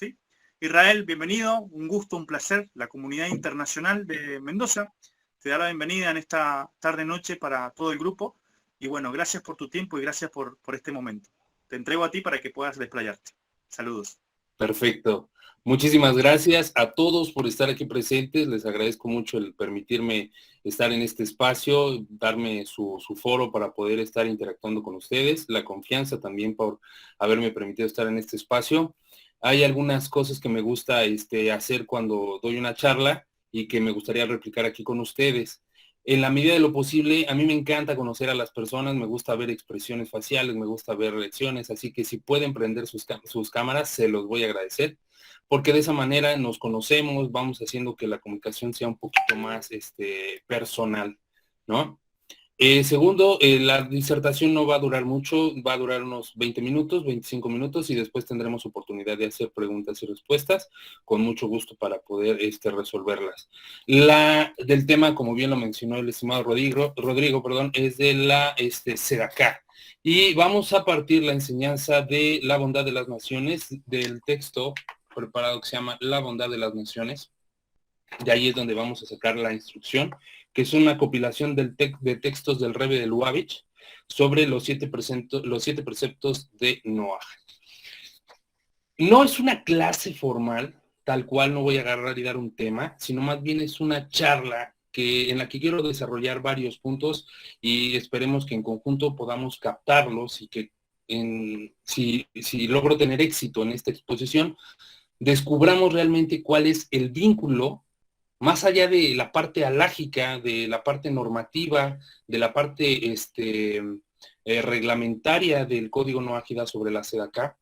¿sí? Israel, bienvenido, un gusto, un placer. La comunidad internacional de Mendoza te da la bienvenida en esta tarde-noche para todo el grupo. Y bueno, gracias por tu tiempo y gracias por este momento. Te entrego a ti para que puedas desplayarte. Saludos. Perfecto. Muchísimas gracias a todos por estar aquí presentes. Les agradezco mucho el permitirme estar en este espacio, darme su foro para poder estar interactuando con ustedes, la confianza también por haberme permitido estar en este espacio. Hay algunas cosas que me gusta hacer cuando doy una charla y que me gustaría replicar aquí con ustedes. En la medida de lo posible, a mí me encanta conocer a las personas, me gusta ver expresiones faciales, me gusta ver reacciones, así que si pueden prender sus cámaras, se los voy a agradecer, porque de esa manera nos conocemos, vamos haciendo que la comunicación sea un poquito más personal, ¿no? Segundo, la disertación no va a durar mucho, va a durar unos 20 minutos, 25 minutos y después tendremos oportunidad de hacer preguntas y respuestas con mucho gusto para poder resolverlas. La del tema, como bien lo mencionó el estimado Rodrigo, es de la SEDACAR. Y vamos a partir la enseñanza de la bondad de las naciones, del texto preparado que se llama La bondad de las naciones. De ahí es donde vamos a sacar la instrucción, que es una compilación de textos del Rebbe de Lubavitch sobre los siete preceptos de Noah. No es una clase formal, tal cual no voy a agarrar y dar un tema, sino más bien es una charla en la que quiero desarrollar varios puntos y esperemos que en conjunto podamos captarlos y que si logro tener éxito en esta exposición, descubramos realmente cuál es el vínculo más allá de la parte alágica, de la parte normativa, de la parte reglamentaria del Código Noahida sobre la SEDACA,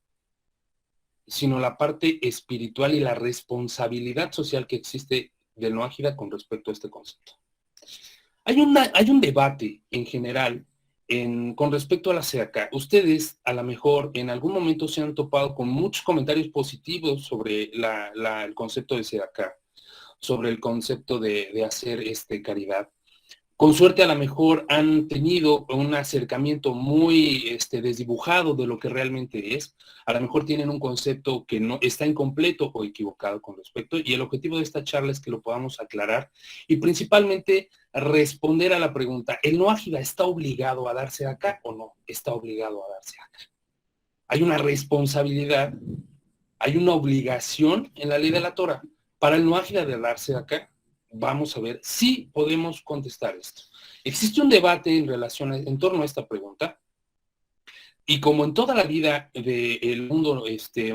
sino la parte espiritual y la responsabilidad social que existe del Noahida con respecto a este concepto. Hay un debate en general con respecto a la SEDACA. Ustedes a lo mejor en algún momento se han topado con muchos comentarios positivos sobre el concepto de SEDACA, sobre el concepto de hacer caridad. Con suerte a lo mejor han tenido un acercamiento muy desdibujado de lo que realmente es. A lo mejor tienen un concepto que no está incompleto o equivocado con respecto. Y el objetivo de esta charla es que lo podamos aclarar y principalmente responder a la pregunta, ¿el Noahida está obligado a darse acá o no está obligado a darse acá? Hay una responsabilidad, hay una obligación en la ley de la Torah para el Noahida de darse acá. Vamos a ver si podemos contestar esto. Existe un debate en torno a esta pregunta, y como en toda la vida del mundo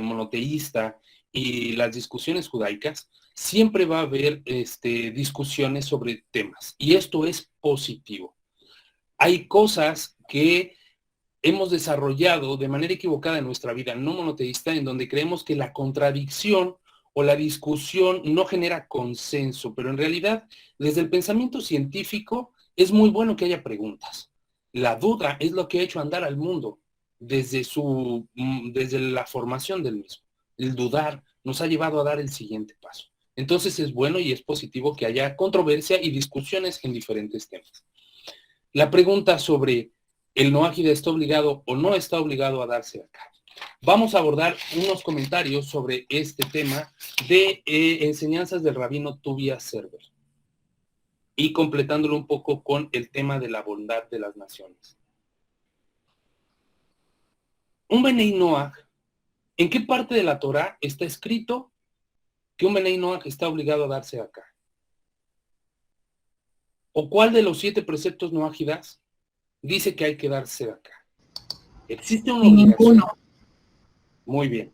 monoteísta y las discusiones judaicas, siempre va a haber discusiones sobre temas, y esto es positivo. Hay cosas que hemos desarrollado de manera equivocada en nuestra vida no monoteísta, en donde creemos que la contradicción o la discusión no genera consenso, pero en realidad, desde el pensamiento científico, es muy bueno que haya preguntas. La duda es lo que ha hecho andar al mundo desde la formación del mismo. El dudar nos ha llevado a dar el siguiente paso. Entonces es bueno y es positivo que haya controversia y discusiones en diferentes temas. La pregunta sobre el Noahida está obligado o no está obligado a darse acá. Vamos a abordar unos comentarios sobre este tema de enseñanzas del rabino Tuvia Server y completándolo un poco con el tema de la bondad de las naciones. Un Benei Noach, ¿en qué parte de la Torah está escrito que un Benei Noach está obligado a darse acá? ¿O cuál de los 7 preceptos noahidas dice que hay que darse acá? ¿Existe una obligación? Ninguno. Muy bien.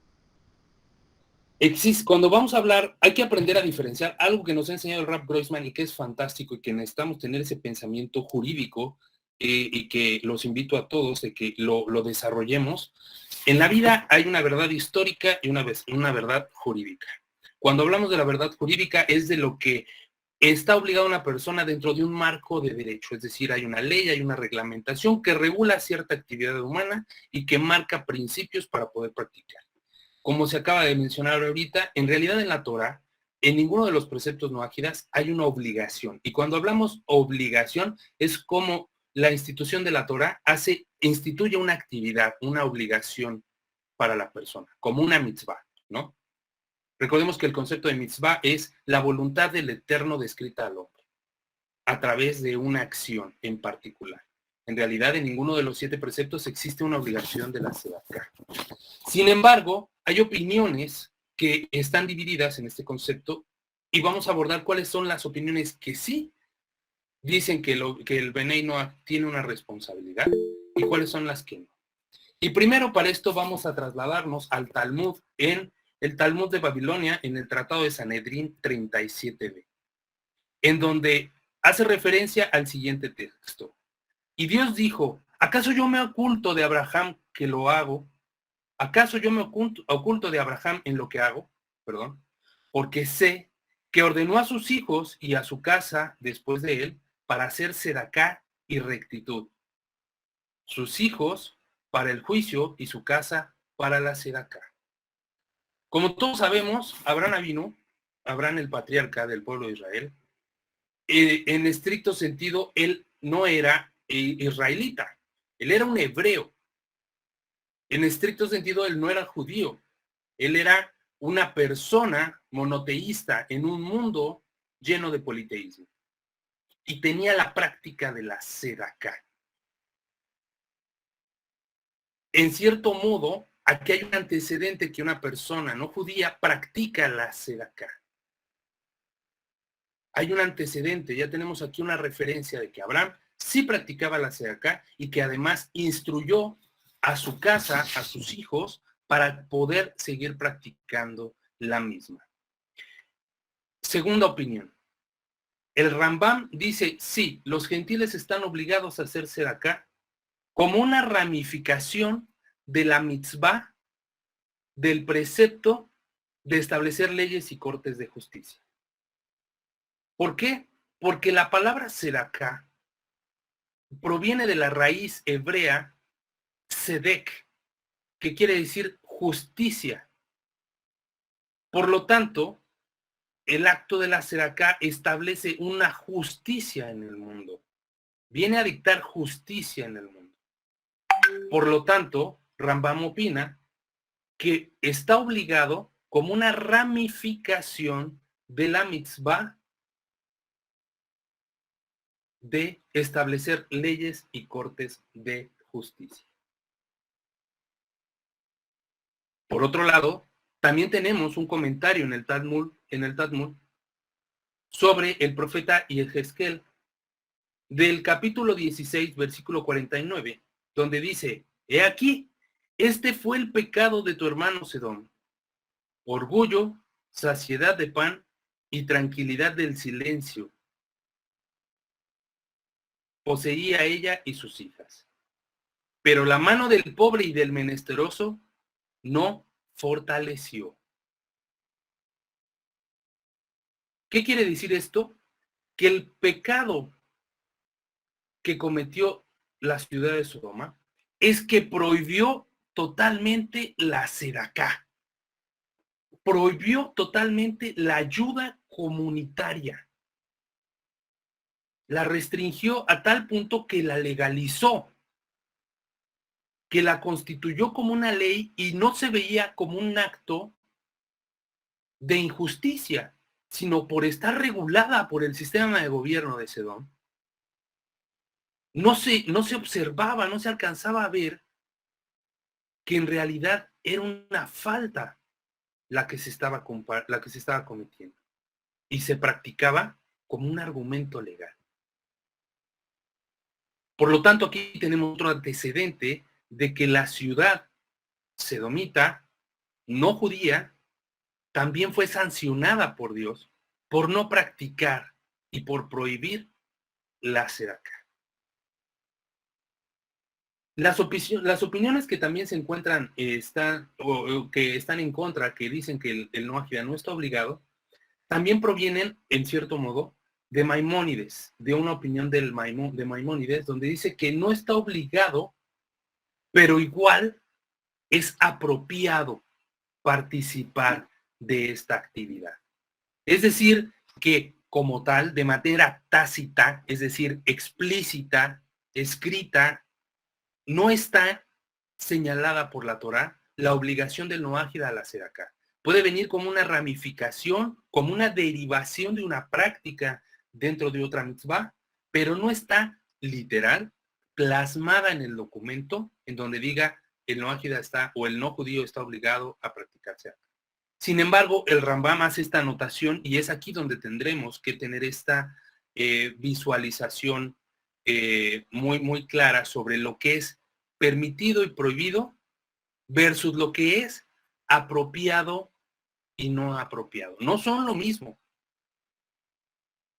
Cuando vamos a hablar, hay que aprender a diferenciar algo que nos ha enseñado el Rav Groisman y que es fantástico y que necesitamos tener ese pensamiento jurídico y que los invito a todos de que lo desarrollemos. En la vida hay una verdad histórica y una verdad jurídica. Cuando hablamos de la verdad jurídica es de lo que está obligada una persona dentro de un marco de derecho, es decir, hay una ley, hay una reglamentación que regula cierta actividad humana y que marca principios para poder practicar. Como se acaba de mencionar ahorita, en realidad en la Torah, en ninguno de los preceptos noahidas hay una obligación. Y cuando hablamos obligación, es como la institución de la Torah instituye una actividad, una obligación para la persona, como una mitzvah, ¿no? Recordemos que el concepto de mitzvah es la voluntad del Eterno descrita al hombre a través de una acción en particular. En realidad, en ninguno de los 7 preceptos existe una obligación de la tzedakah. Sin embargo, hay opiniones que están divididas en este concepto y vamos a abordar cuáles son las opiniones que sí dicen que el Benei Noach tiene una responsabilidad y cuáles son las que no. Y primero para esto vamos a trasladarnos al Talmud, en el Talmud de Babilonia, en el Tratado de Sanedrín 37b, en donde hace referencia al siguiente texto. Y Dios dijo, ¿acaso yo me oculto de Abraham que lo hago? ¿Acaso yo me oculto de Abraham en lo que hago? Perdón. Porque sé que ordenó a sus hijos y a su casa después de él para hacer sedacá y rectitud. Sus hijos para el juicio y su casa para la sedacá. Como todos sabemos, Abraham el patriarca del pueblo de Israel, en estricto sentido, él no era israelita, él era un hebreo. En estricto sentido, él no era judío, él era una persona monoteísta en un mundo lleno de politeísmo. Y tenía la práctica de la tzedakah. En cierto modo, aquí hay un antecedente que una persona no judía practica la tzedakah. Hay un antecedente, ya tenemos aquí una referencia de que Abraham sí practicaba la tzedakah y que además instruyó a su casa, a sus hijos, para poder seguir practicando la misma. Segunda opinión. El Rambam dice, sí, los gentiles están obligados a hacer tzedakah como una ramificación de la mitzvah, del precepto de establecer leyes y cortes de justicia. ¿Por qué? Porque la palabra tzedakah proviene de la raíz hebrea tzedek, que quiere decir justicia. Por lo tanto, el acto de la tzedakah establece una justicia en el mundo. Viene a dictar justicia en el mundo. Por lo tanto, Rambam opina que está obligado como una ramificación de la mitzvah de establecer leyes y cortes de justicia. Por otro lado, también tenemos un comentario en el Talmud sobre el profeta Yehezkel, del capítulo 16, versículo 49, donde dice, he aquí, este fue el pecado de tu hermano Sedom, orgullo, saciedad de pan y tranquilidad del silencio. Poseía ella y sus hijas. Pero la mano del pobre y del menesteroso no fortaleció. ¿Qué quiere decir esto? Que el pecado que cometió la ciudad de Sodoma es que prohibió totalmente la tzedakah. Prohibió totalmente la ayuda comunitaria. La restringió a tal punto que la legalizó, que la constituyó como una ley y no se veía como un acto de injusticia, sino por estar regulada por el sistema de gobierno de Sedom. No se observaba, no se alcanzaba a ver que en realidad era una falta la que se estaba cometiendo. Y se practicaba como un argumento legal. Por lo tanto, aquí tenemos otro antecedente de que la ciudad sedomita, no judía, también fue sancionada por Dios por no practicar y por prohibir la tzedakah. Las opiniones que también se encuentran que están en contra, que dicen que el Noachida no está obligado, también provienen, en cierto modo, de Maimónides, de una opinión de Maimónides, donde dice que no está obligado, pero igual es apropiado participar de esta actividad. Es decir, que como tal, de manera tácita, es decir, explícita, escrita, no está señalada por la Torá la obligación del Noachida a la tzedakah. puede venir como una ramificación, como una derivación de una práctica dentro de otra mitzvah, pero no está literal, plasmada en el documento, en donde diga el no ágida está o el no judío está obligado a practicarse. Sin embargo, el Rambam hace esta anotación y es aquí donde tendremos que tener esta visualización muy clara sobre lo que es permitido y prohibido versus lo que es apropiado y no apropiado. No son lo mismo.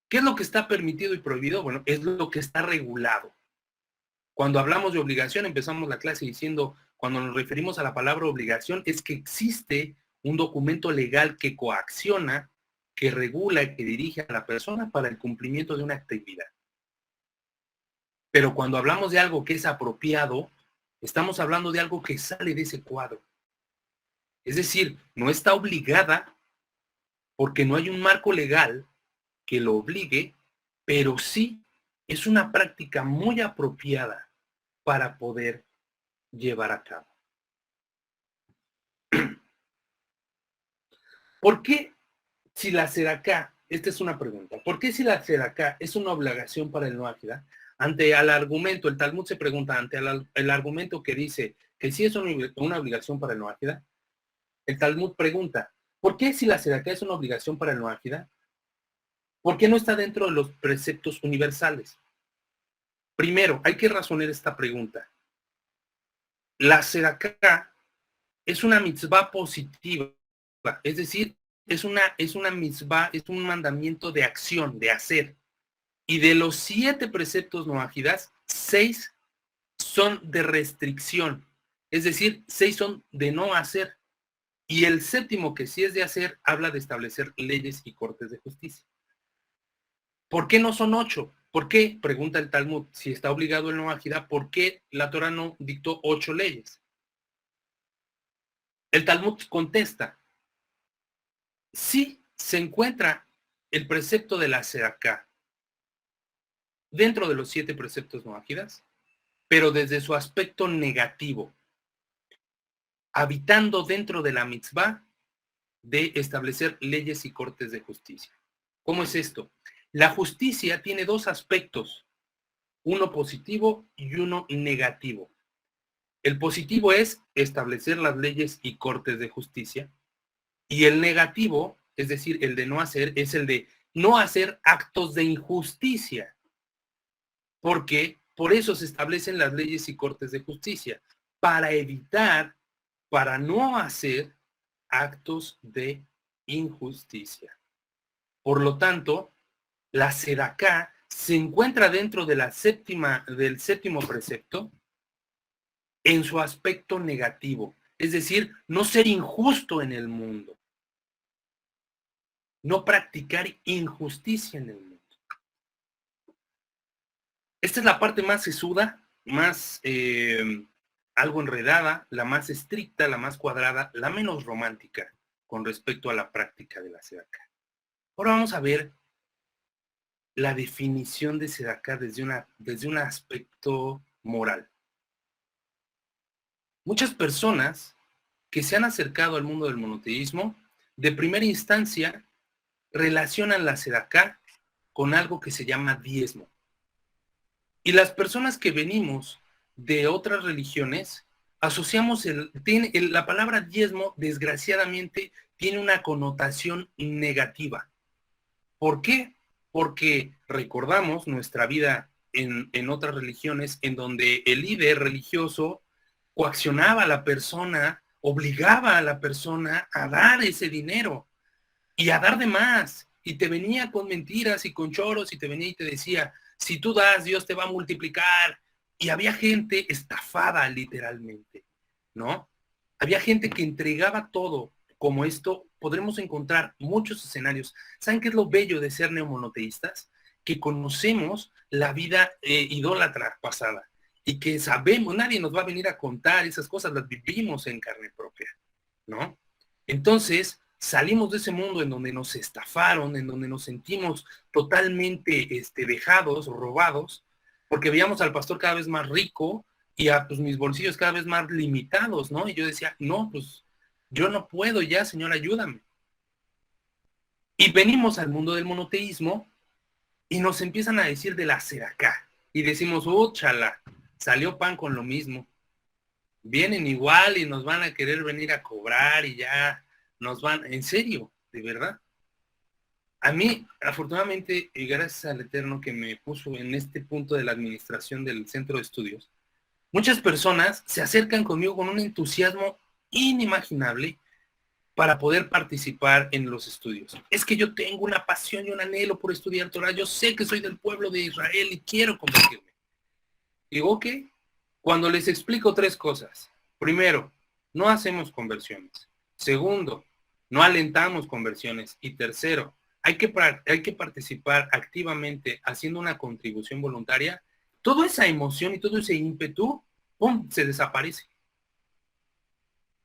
¿Qué es lo que está permitido y prohibido? Bueno, es lo que está regulado. Cuando hablamos de obligación, empezamos la clase diciendo, cuando nos referimos a la palabra obligación, es que existe un documento legal que coacciona, que regula, que dirige a la persona para el cumplimiento de una actividad. Pero cuando hablamos de algo que es apropiado, estamos hablando de algo que sale de ese cuadro. Es decir, no está obligada porque no hay un marco legal que lo obligue, pero sí es una práctica muy apropiada para poder llevar a cabo. ¿Por qué si la tzedakah, esta es una pregunta, ¿por qué si la tzedakah es una obligación para el no ágida? Ante el argumento, el Talmud se pregunta, ante el argumento que dice que sí es una obligación para el no ágida, el Talmud pregunta, ¿por qué si la tzedakah es una obligación para el no ágida? ¿Por qué no está dentro de los preceptos universales? Primero, hay que razonar esta pregunta. La tzedakah es una mitzvah positiva, es decir, es una mitzvah, es un mandamiento de acción, de hacer. Y de los 7 preceptos no ágidas, 6 son de restricción, es decir, 6 son de no hacer. Y el 7º, que sí es de hacer, habla de establecer leyes y cortes de justicia. ¿Por qué no son 8? ¿Por qué? Pregunta el Talmud, si está obligado el no ágida, ¿por qué la Torah no dictó 8 leyes? El Talmud contesta, sí se encuentra el precepto de la tzedakah dentro de los 7 preceptos no ágidas, pero desde su aspecto negativo, habitando dentro de la mitzvah de establecer leyes y cortes de justicia. ¿Cómo es esto? La justicia tiene 2 aspectos, uno positivo y uno negativo. El positivo es establecer las leyes y cortes de justicia, y el negativo, es decir, el de no hacer, es el de no hacer actos de injusticia, porque por eso se establecen las leyes y cortes de justicia, para evitar, para no hacer actos de injusticia. Por lo tanto, la tzedakah se encuentra dentro de del 7º precepto en su aspecto negativo, es decir, no ser injusto en el mundo, no practicar injusticia en el mundo. Esta es la parte más sesuda, más algo enredada, la más estricta, la más cuadrada, la menos romántica con respecto a la práctica de la tzedakah. Ahora vamos a ver la definición de tzedakah desde un aspecto moral. Muchas personas que se han acercado al mundo del monoteísmo, de primera instancia, relacionan la tzedakah con algo que se llama diezmo. Y las personas que venimos de otras religiones, asociamos la palabra diezmo, desgraciadamente, tiene una connotación negativa. ¿Por qué? Porque recordamos nuestra vida en otras religiones en donde el líder religioso coaccionaba a la persona, obligaba a la persona a dar ese dinero y a dar de más. Y te venía con mentiras y con choros y te venía y te decía, si tú das, Dios te va a multiplicar. Y había gente estafada literalmente, ¿no? Había gente que entregaba todo. Como esto, podremos encontrar muchos escenarios. ¿Saben qué es lo bello de ser neomonoteístas? Que conocemos la vida idólatra pasada y que sabemos, nadie nos va a venir a contar esas cosas, las vivimos en carne propia, ¿no? Entonces, salimos de ese mundo en donde nos estafaron, en donde nos sentimos totalmente vejados o robados, porque veíamos al pastor cada vez más rico y a pues, mis bolsillos cada vez más limitados, ¿no? Y yo decía, no, pues Yo no puedo ya, Señor, ayúdame. Y venimos al mundo del monoteísmo y nos empiezan a decir de la sedacá. Y decimos, chala, salió pan con lo mismo. Vienen igual y nos van a querer venir a cobrar y ya nos van, en serio, de verdad. A mí, afortunadamente, y gracias al Eterno que me puso en este punto de la administración del centro de estudios, muchas personas se acercan conmigo con un entusiasmo inimaginable para poder participar en los estudios. Es que yo tengo una pasión y un anhelo por estudiar Torah. Yo sé que soy del pueblo de Israel y quiero convertirme. Digo, ok. Cuando les explico 3 cosas. Primero, no hacemos conversiones. Segundo, no alentamos conversiones. Y tercero, hay que participar activamente haciendo una contribución voluntaria. Toda esa emoción y todo ese ímpetu, ¡pum!, se desaparece.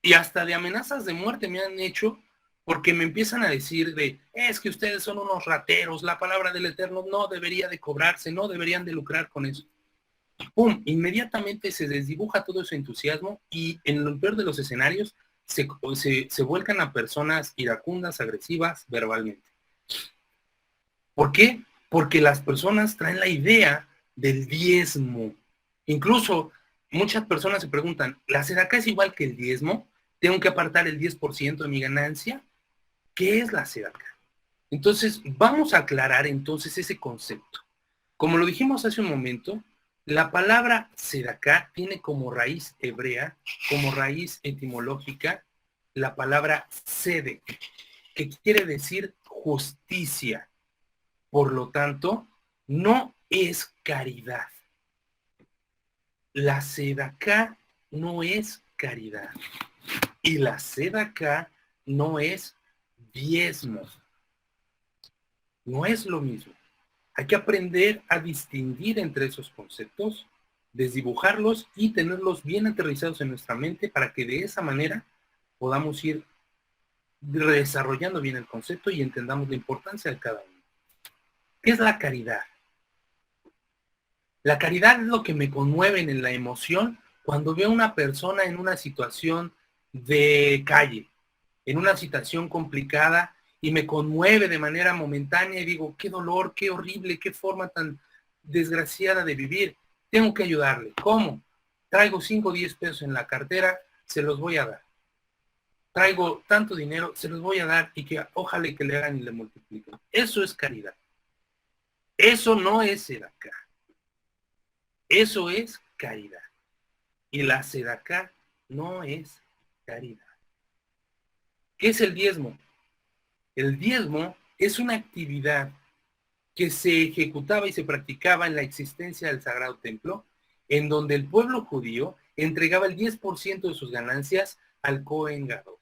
Y hasta de amenazas de muerte me han hecho porque me empiezan a decir es que ustedes son unos rateros, la palabra del Eterno no debería de cobrarse, no deberían de lucrar con eso. ¡Pum! Inmediatamente se desdibuja todo ese entusiasmo y en lo peor de los escenarios se vuelcan a personas iracundas, agresivas, verbalmente. ¿Por qué? Porque las personas traen la idea del diezmo. Incluso muchas personas se preguntan, ¿la sedacá es igual que el diezmo? ¿Tengo que apartar el 10% de mi ganancia? ¿Qué es la sedacá? Entonces, vamos a aclarar entonces ese concepto. Como lo dijimos hace un momento, la palabra sedacá tiene como raíz hebrea, como raíz etimológica, la palabra sedek, que quiere decir justicia. Por lo tanto, no es caridad. La sedacá no es caridad. Y la sedacá no es diezmo. No es lo mismo. Hay que aprender a distinguir entre esos conceptos, desdibujarlos y tenerlos bien aterrizados en nuestra mente para que de esa manera podamos ir desarrollando bien el concepto y entendamos la importancia de cada uno. ¿Qué es la caridad? La caridad es lo que me conmueve en la emoción cuando veo a una persona en una situación de calle, en una situación complicada y me conmueve de manera momentánea y digo, qué dolor, qué horrible, qué forma tan desgraciada de vivir. Tengo que ayudarle. ¿Cómo? Traigo 5 o 10 pesos en la cartera, se los voy a dar. Traigo tanto dinero, se los voy a dar y que ojalá que le hagan y le multipliquen. Eso es caridad. Eso no es sedacá. Eso es caridad. Y la sedacá no es caridad. ¿Qué es el diezmo? El diezmo es una actividad que se ejecutaba y se practicaba en la existencia del Sagrado Templo, en donde el pueblo judío entregaba el 10% de sus ganancias al Cohen Gadol,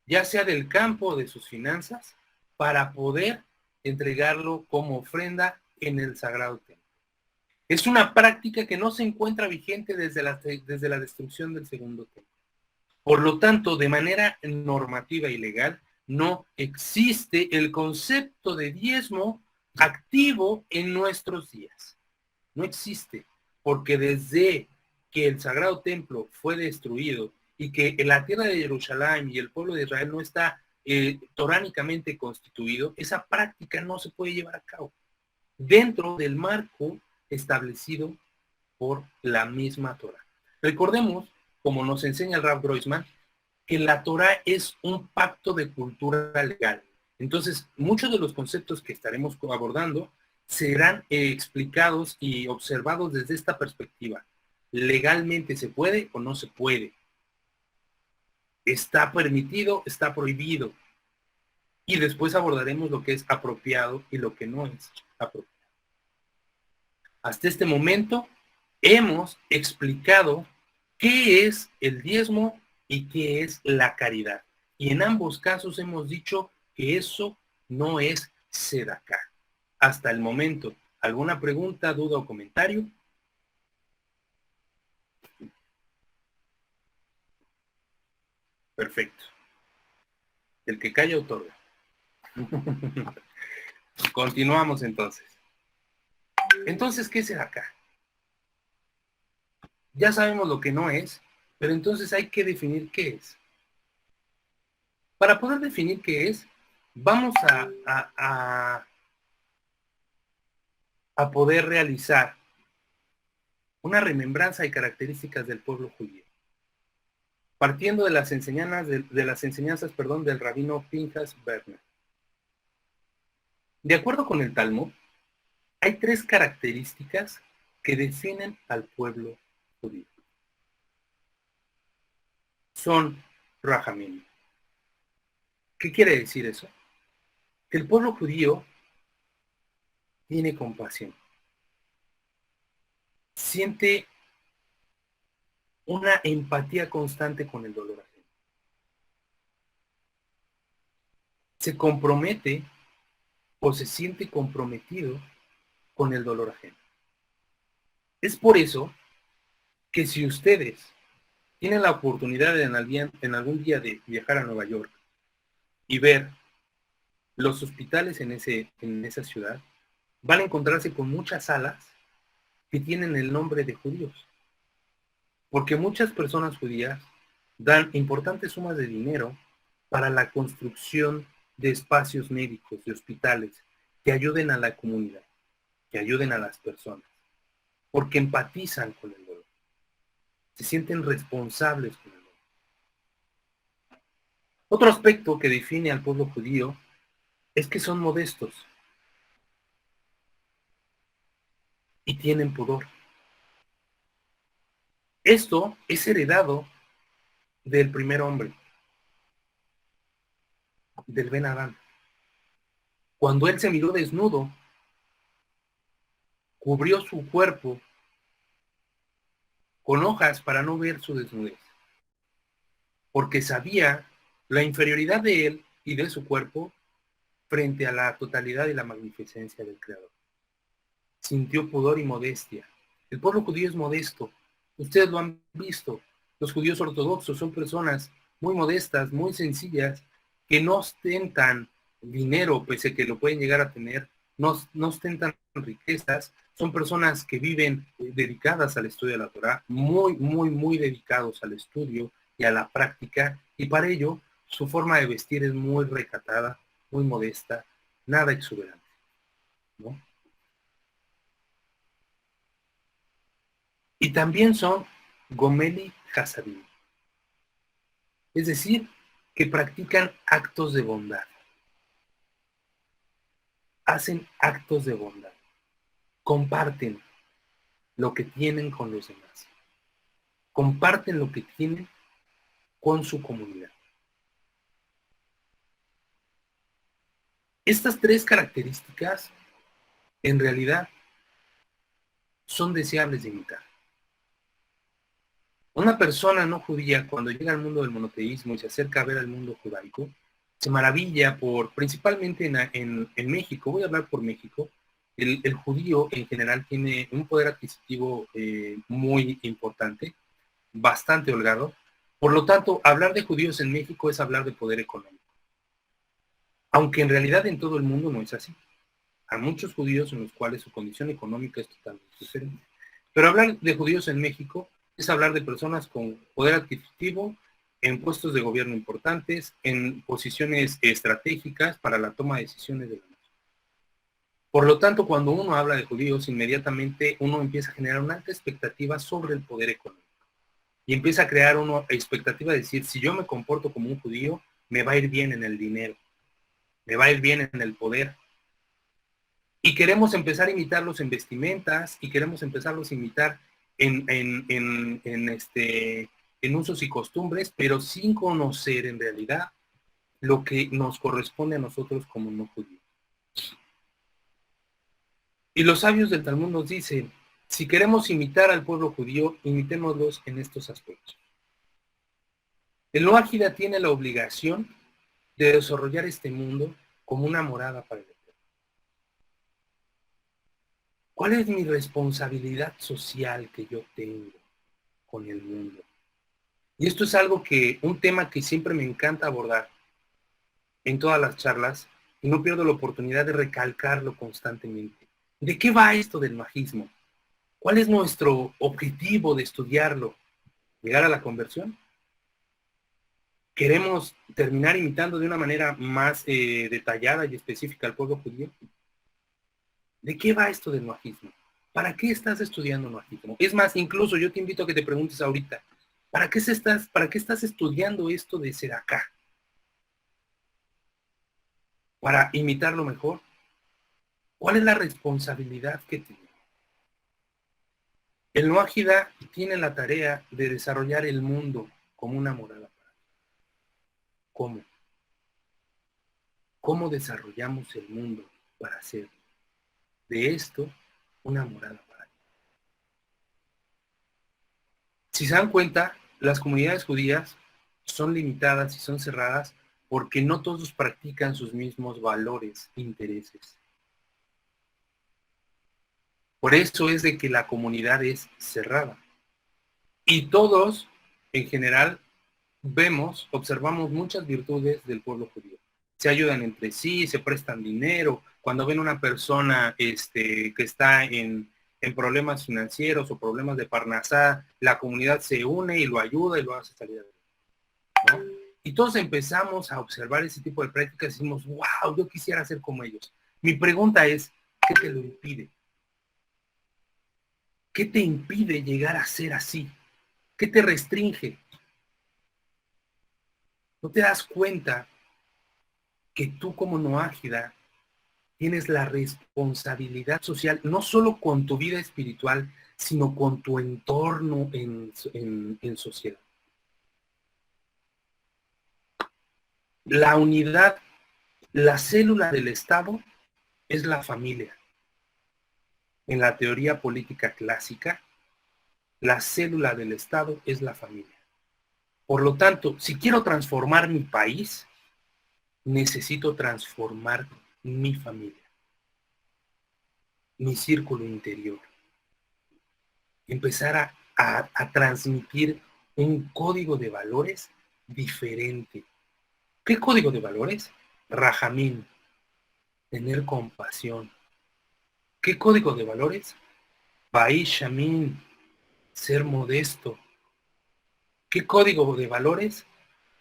ya sea del campo o de sus finanzas, para poder entregarlo como ofrenda en el Sagrado Templo. Es una práctica que no se encuentra vigente desde la destrucción del Segundo Templo. Por lo tanto, de manera normativa y legal, no existe el concepto de diezmo activo en nuestros días. No existe, porque desde que el Sagrado Templo fue destruido y que la tierra de Jerusalén y el pueblo de Israel no está toránicamente constituido, esa práctica no se puede llevar a cabo dentro del marco establecido por la misma Torah. Recordemos, como nos enseña el Rav Groisman, que la Torah es un pacto de cultura legal. Entonces, muchos de los conceptos que estaremos abordando serán explicados y observados desde esta perspectiva. ¿Legalmente se puede o no se puede? ¿Está permitido? ¿Está prohibido? Y después abordaremos lo que es apropiado y lo que no es apropiado. Hasta este momento hemos explicado qué es el diezmo y qué es la caridad. Y en ambos casos hemos dicho que eso no es sedacá. Hasta el momento, ¿alguna pregunta, duda o comentario? Perfecto. El que calla otorga. Continuamos entonces. Entonces, ¿qué es sedacá? Ya sabemos lo que no es, pero entonces hay que definir qué es. Para poder definir qué es, vamos a poder realizar una remembranza de características del pueblo judío, partiendo de las enseñanzas, del rabino Pinchas Berner. De acuerdo con el Talmud, hay 3 características que definen al pueblo judío. Son Rahamim. ¿Qué quiere decir eso? Que el pueblo judío tiene compasión. Siente una empatía constante con el dolor ajeno. Se compromete o se siente comprometido con el dolor ajeno. Es por eso que si ustedes tienen la oportunidad en algún día de viajar a Nueva York y ver los hospitales en esa ciudad, van a encontrarse con muchas salas que tienen el nombre de judíos. Porque muchas personas judías dan importantes sumas de dinero para la construcción de espacios médicos, de hospitales, que ayuden a la comunidad, que ayuden a las personas, porque empatizan con el dolor, se sienten responsables con el dolor. Otro aspecto que define al pueblo judío es que son modestos y tienen pudor. Esto es heredado del primer hombre, del Ben Adán. Cuando él se miró desnudo, cubrió su cuerpo con hojas para no ver su desnudez, porque sabía la inferioridad de él y de su cuerpo frente a la totalidad y la magnificencia del Creador. Sintió pudor y modestia. El pueblo judío es modesto. Ustedes lo han visto. Los judíos ortodoxos son personas muy modestas, muy sencillas, que no ostentan dinero, pese a que lo pueden llegar a tener, no ostentan riquezas. Son personas que viven dedicadas al estudio de la Torá, muy, muy, muy dedicados al estudio y a la práctica, y para ello su forma de vestir es muy recatada, muy modesta, nada exuberante, ¿no? Y también son Gomeli Hasadim, es decir, que practican actos de bondad, hacen actos de bondad, comparten lo que tienen con los demás, comparten lo que tienen con su comunidad. Estas 3 características, en realidad, son deseables de imitar. Una persona no judía, cuando llega al mundo del monoteísmo y se acerca a ver al mundo judaico, se maravilla principalmente en México, voy a hablar por México, el judío en general tiene un poder adquisitivo muy importante, bastante holgado. Por lo tanto, hablar de judíos en México es hablar de poder económico. Aunque en realidad en todo el mundo no es así. Hay muchos judíos en los cuales su condición económica es totalmente diferente. Pero hablar de judíos en México es hablar de personas con poder adquisitivo, en puestos de gobierno importantes, en posiciones estratégicas para la toma de decisiones de la nación. Por lo tanto, cuando uno habla de judíos, inmediatamente uno empieza a generar una alta expectativa sobre el poder económico. Y empieza a crear una expectativa de decir, si yo me comporto como un judío, me va a ir bien en el dinero, me va a ir bien en el poder. Y queremos empezar a imitarlos en vestimentas, y queremos empezarlos a imitar en usos y costumbres, pero sin conocer en realidad lo que nos corresponde a nosotros como no judíos. Y los sabios del Talmud nos dicen, si queremos imitar al pueblo judío, imitémoslos en estos aspectos. El Noágida tiene la obligación de desarrollar este mundo como una morada para el Eterno. ¿Cuál es mi responsabilidad social que yo tengo con el mundo? Y esto es un tema que siempre me encanta abordar en todas las charlas, y no pierdo la oportunidad de recalcarlo constantemente. ¿De qué va esto del majismo? ¿Cuál es nuestro objetivo de estudiarlo? ¿Llegar a la conversión? ¿Queremos terminar imitando de una manera más detallada y específica al pueblo judío? ¿De qué va esto del noajismo? ¿Para qué estás estudiando noajismo? Es más, incluso yo te invito a que te preguntes ahorita, ¿para qué estás estudiando esto de Sedacá? ¿Para imitarlo mejor? ¿Cuál es la responsabilidad que tiene? El Noágida tiene la tarea de desarrollar el mundo como una morada para ti. ¿Cómo? ¿Cómo desarrollamos el mundo para hacer de esto una morada para ti? Si se dan cuenta, las comunidades judías son limitadas y son cerradas porque no todos practican sus mismos valores, intereses. Por eso es de que la comunidad es cerrada. Y todos, en general, observamos muchas virtudes del pueblo judío. Se ayudan entre sí, se prestan dinero. Cuando ven una persona que está en problemas financieros o problemas de parnasá, la comunidad se une y lo ayuda y lo hace salir adelante, ¿no? Y todos empezamos a observar ese tipo de prácticas y decimos, wow, yo quisiera ser como ellos. Mi pregunta es, ¿qué te lo impide? ¿Qué te impide llegar a ser así? ¿Qué te restringe? ¿No te das cuenta que tú como Noágida tienes la responsabilidad social, no solo con tu vida espiritual, sino con tu entorno en sociedad? La unidad, la célula del Estado es la familia. En la teoría política clásica, la célula del Estado es la familia. Por lo tanto, si quiero transformar mi país, necesito transformar mi familia, mi círculo interior. Empezar a transmitir un código de valores diferente. ¿Qué código de valores? Rajamín, tener compasión. ¿Qué código de valores? Baí Shamin, ser modesto. ¿Qué código de valores?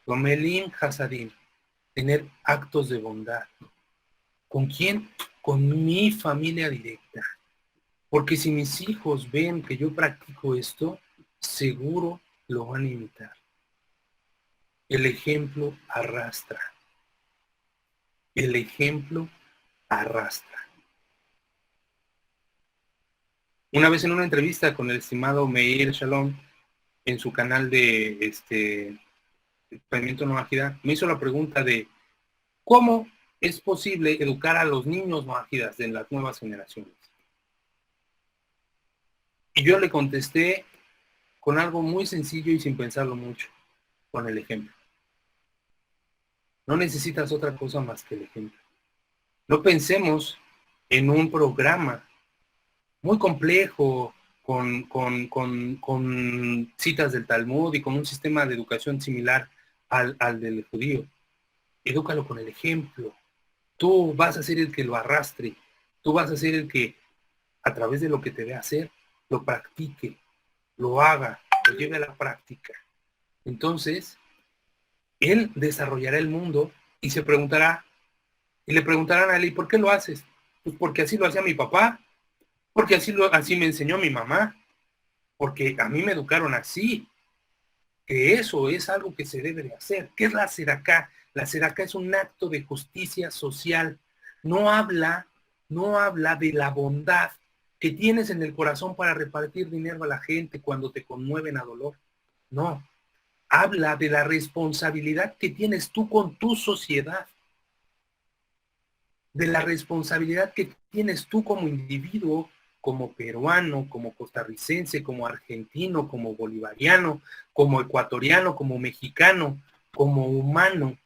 Gomelin Hasadim, tener actos de bondad. ¿Con quién? Con mi familia directa. Porque si mis hijos ven que yo practico esto, seguro lo van a imitar. El ejemplo arrastra. El ejemplo arrastra. Una vez en una entrevista con el estimado Meir Shalom, en su canal de Pavimento Noágida, me hizo la pregunta de ¿cómo es posible educar a los niños noágidas de las nuevas generaciones? Y yo le contesté con algo muy sencillo y sin pensarlo mucho, con el ejemplo. No necesitas otra cosa más que el ejemplo. No pensemos en un programa muy complejo, con citas del Talmud y con un sistema de educación similar al del judío. Edúcalo con el ejemplo. Tú vas a ser el que lo arrastre. Tú vas a ser el que, a través de lo que te ve hacer, lo practique, lo haga, lo lleve a la práctica. Entonces, él desarrollará el mundo y se preguntará, y le preguntarán a él, ¿y por qué lo haces? Pues porque así lo hacía mi papá, porque así me enseñó mi mamá, porque a mí me educaron así, que eso es algo que se debe de hacer. ¿Qué es la Sedacá? La Sedacá es un acto de justicia social. No habla de la bondad que tienes en el corazón para repartir dinero a la gente cuando te conmueven a dolor. No, habla de la responsabilidad que tienes tú con tu sociedad, de la responsabilidad que tienes tú como individuo, como peruano, como costarricense, como argentino, como bolivariano, como ecuatoriano, como mexicano, como humano,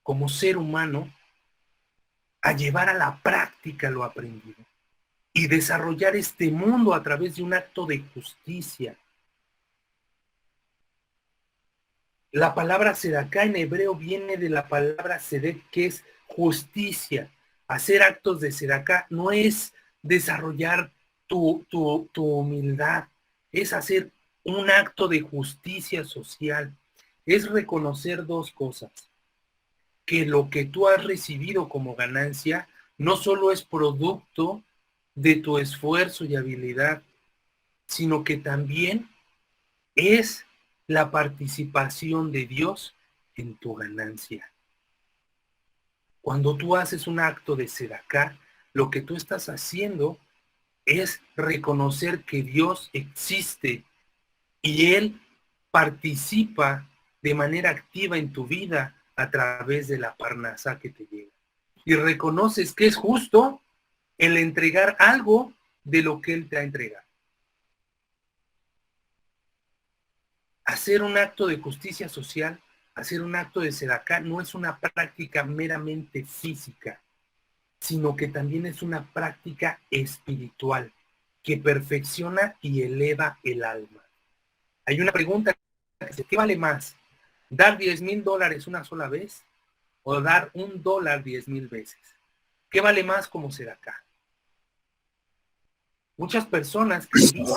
como ser humano, a llevar a la práctica lo aprendido y desarrollar este mundo a través de un acto de justicia. La palabra sedacá en hebreo viene de la palabra sedek, que es justicia. Hacer actos de sedacá no es desarrollar tu humildad, es hacer un acto de justicia social, es reconocer dos cosas. Que lo que tú has recibido como ganancia no solo es producto de tu esfuerzo y habilidad, sino que también es la participación de Dios en tu ganancia. Cuando tú haces un acto de sedacá, lo que tú estás haciendo es reconocer que Dios existe y Él participa de manera activa en tu vida a través de la parnasá que te llega. Y reconoces que es justo el entregar algo de lo que Él te ha entregado. Hacer un acto de justicia social, hacer un acto de sedacá, no es una práctica meramente física, sino que también es una práctica espiritual que perfecciona y eleva el alma. Hay una pregunta que dice, ¿qué vale más? ¿Dar $10,000 una sola vez o dar $1 10,000 veces? ¿Qué vale más como sedacá? Muchas personas critican.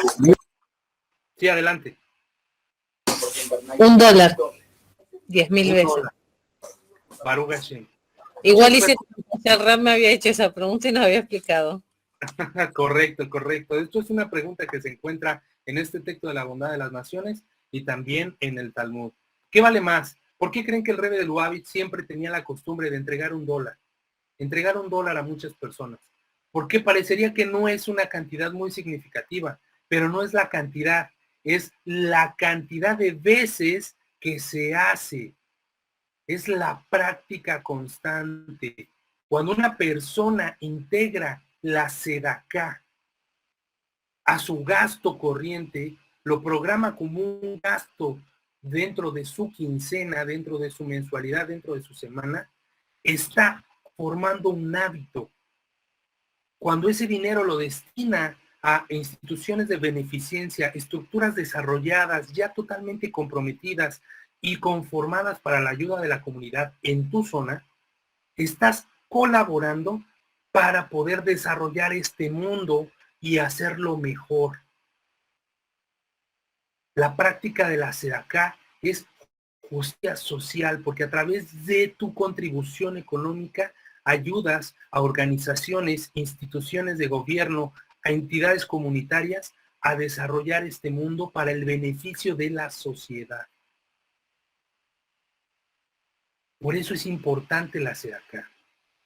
Sí, adelante. $1, 10,000 veces. Baruch Hashem. Igual dice que el Rab me había hecho esa pregunta y nos había explicado. Correcto, correcto. Esto es una pregunta que se encuentra en este texto de la bondad de las naciones y también en el Talmud. ¿Qué vale más? ¿Por qué creen que el Rebbe de Lubavitch siempre tenía la costumbre de entregar $1? Entregar $1 a muchas personas. Porque parecería que no es una cantidad muy significativa, pero no es la cantidad, es la cantidad de veces que se hace. Es la práctica constante. Cuando una persona integra la sedacá a su gasto corriente, lo programa como un gasto dentro de su quincena, dentro de su mensualidad, dentro de su semana, está formando un hábito. Cuando ese dinero lo destina a instituciones de beneficencia, estructuras desarrolladas, ya totalmente comprometidas y conformadas para la ayuda de la comunidad en tu zona, estás colaborando para poder desarrollar este mundo y hacerlo mejor. La práctica de la sedacá es justicia social, porque a través de tu contribución económica ayudas a organizaciones, instituciones de gobierno, a entidades comunitarias a desarrollar este mundo para el beneficio de la sociedad. Por eso es importante la sedacá.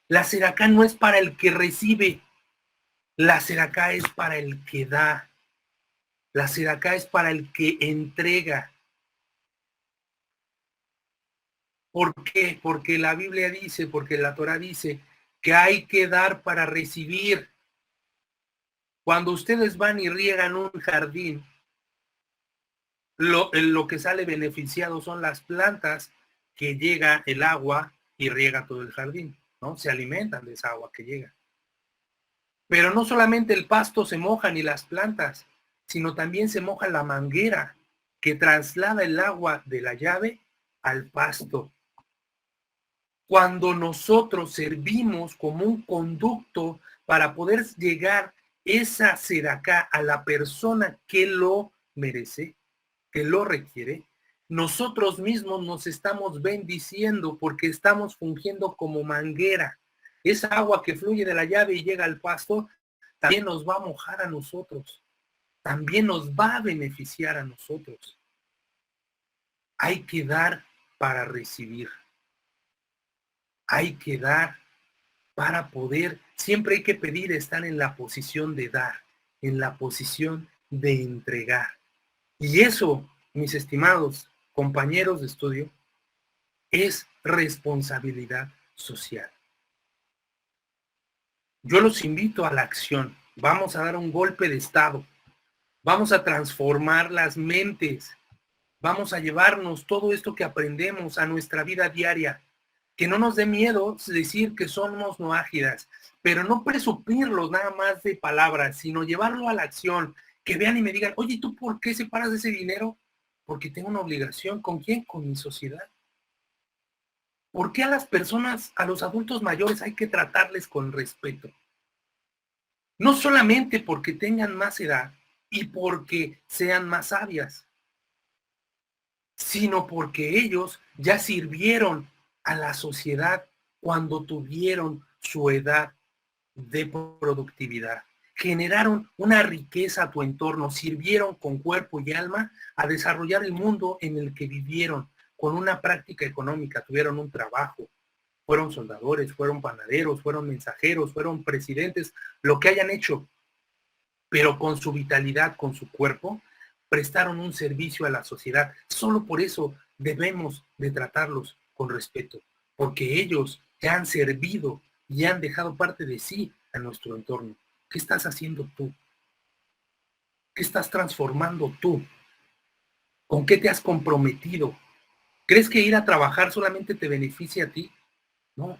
La sedacá no es para el que recibe, la sedacá es para el que da. La sedacá es para el que entrega. ¿Por qué? Porque la Biblia dice, porque la Torah dice que hay que dar para recibir. Cuando ustedes van y riegan un jardín, lo que sale beneficiado son las plantas que llega el agua y riega todo el jardín, ¿no? Se alimentan de esa agua que llega. Pero no solamente el pasto se moja ni las plantas, sino también se moja la manguera que traslada el agua de la llave al pasto. Cuando nosotros servimos como un conducto para poder llegar esa sedacá a la persona que lo merece, que lo requiere, nosotros mismos nos estamos bendiciendo porque estamos fungiendo como manguera. Esa agua que fluye de la llave y llega al pasto también nos va a mojar a nosotros, también nos va a beneficiar a nosotros. Hay que dar para recibir. Hay que dar para poder, siempre hay que pedir estar en la posición de dar, en la posición de entregar. Y eso, mis estimados compañeros de estudio, es responsabilidad social. Yo los invito a la acción. Vamos a dar un golpe de estado. Vamos a transformar las mentes. Vamos a llevarnos todo esto que aprendemos a nuestra vida diaria. Que no nos dé miedo decir que somos noágidas, pero no presumirlos nada más de palabras, sino llevarlo a la acción. Que vean y me digan, oye, ¿tú por qué separas ese dinero? Porque tengo una obligación. ¿Con quién? Con mi sociedad. ¿Por qué a las personas, a los adultos mayores hay que tratarles con respeto? No solamente porque tengan más edad y porque sean más sabias, sino porque ellos ya sirvieron a la sociedad cuando tuvieron su edad de productividad. Generaron una riqueza a tu entorno, sirvieron con cuerpo y alma a desarrollar el mundo en el que vivieron, con una práctica económica, tuvieron un trabajo, fueron soldadores, fueron panaderos, fueron mensajeros, fueron presidentes, lo que hayan hecho, pero con su vitalidad, con su cuerpo, prestaron un servicio a la sociedad. Solo por eso debemos de tratarlos con respeto, porque ellos te han servido y han dejado parte de sí a nuestro entorno. ¿Qué estás haciendo tú? ¿Qué estás transformando tú? ¿Con qué te has comprometido? ¿Crees que ir a trabajar solamente te beneficia a ti? No.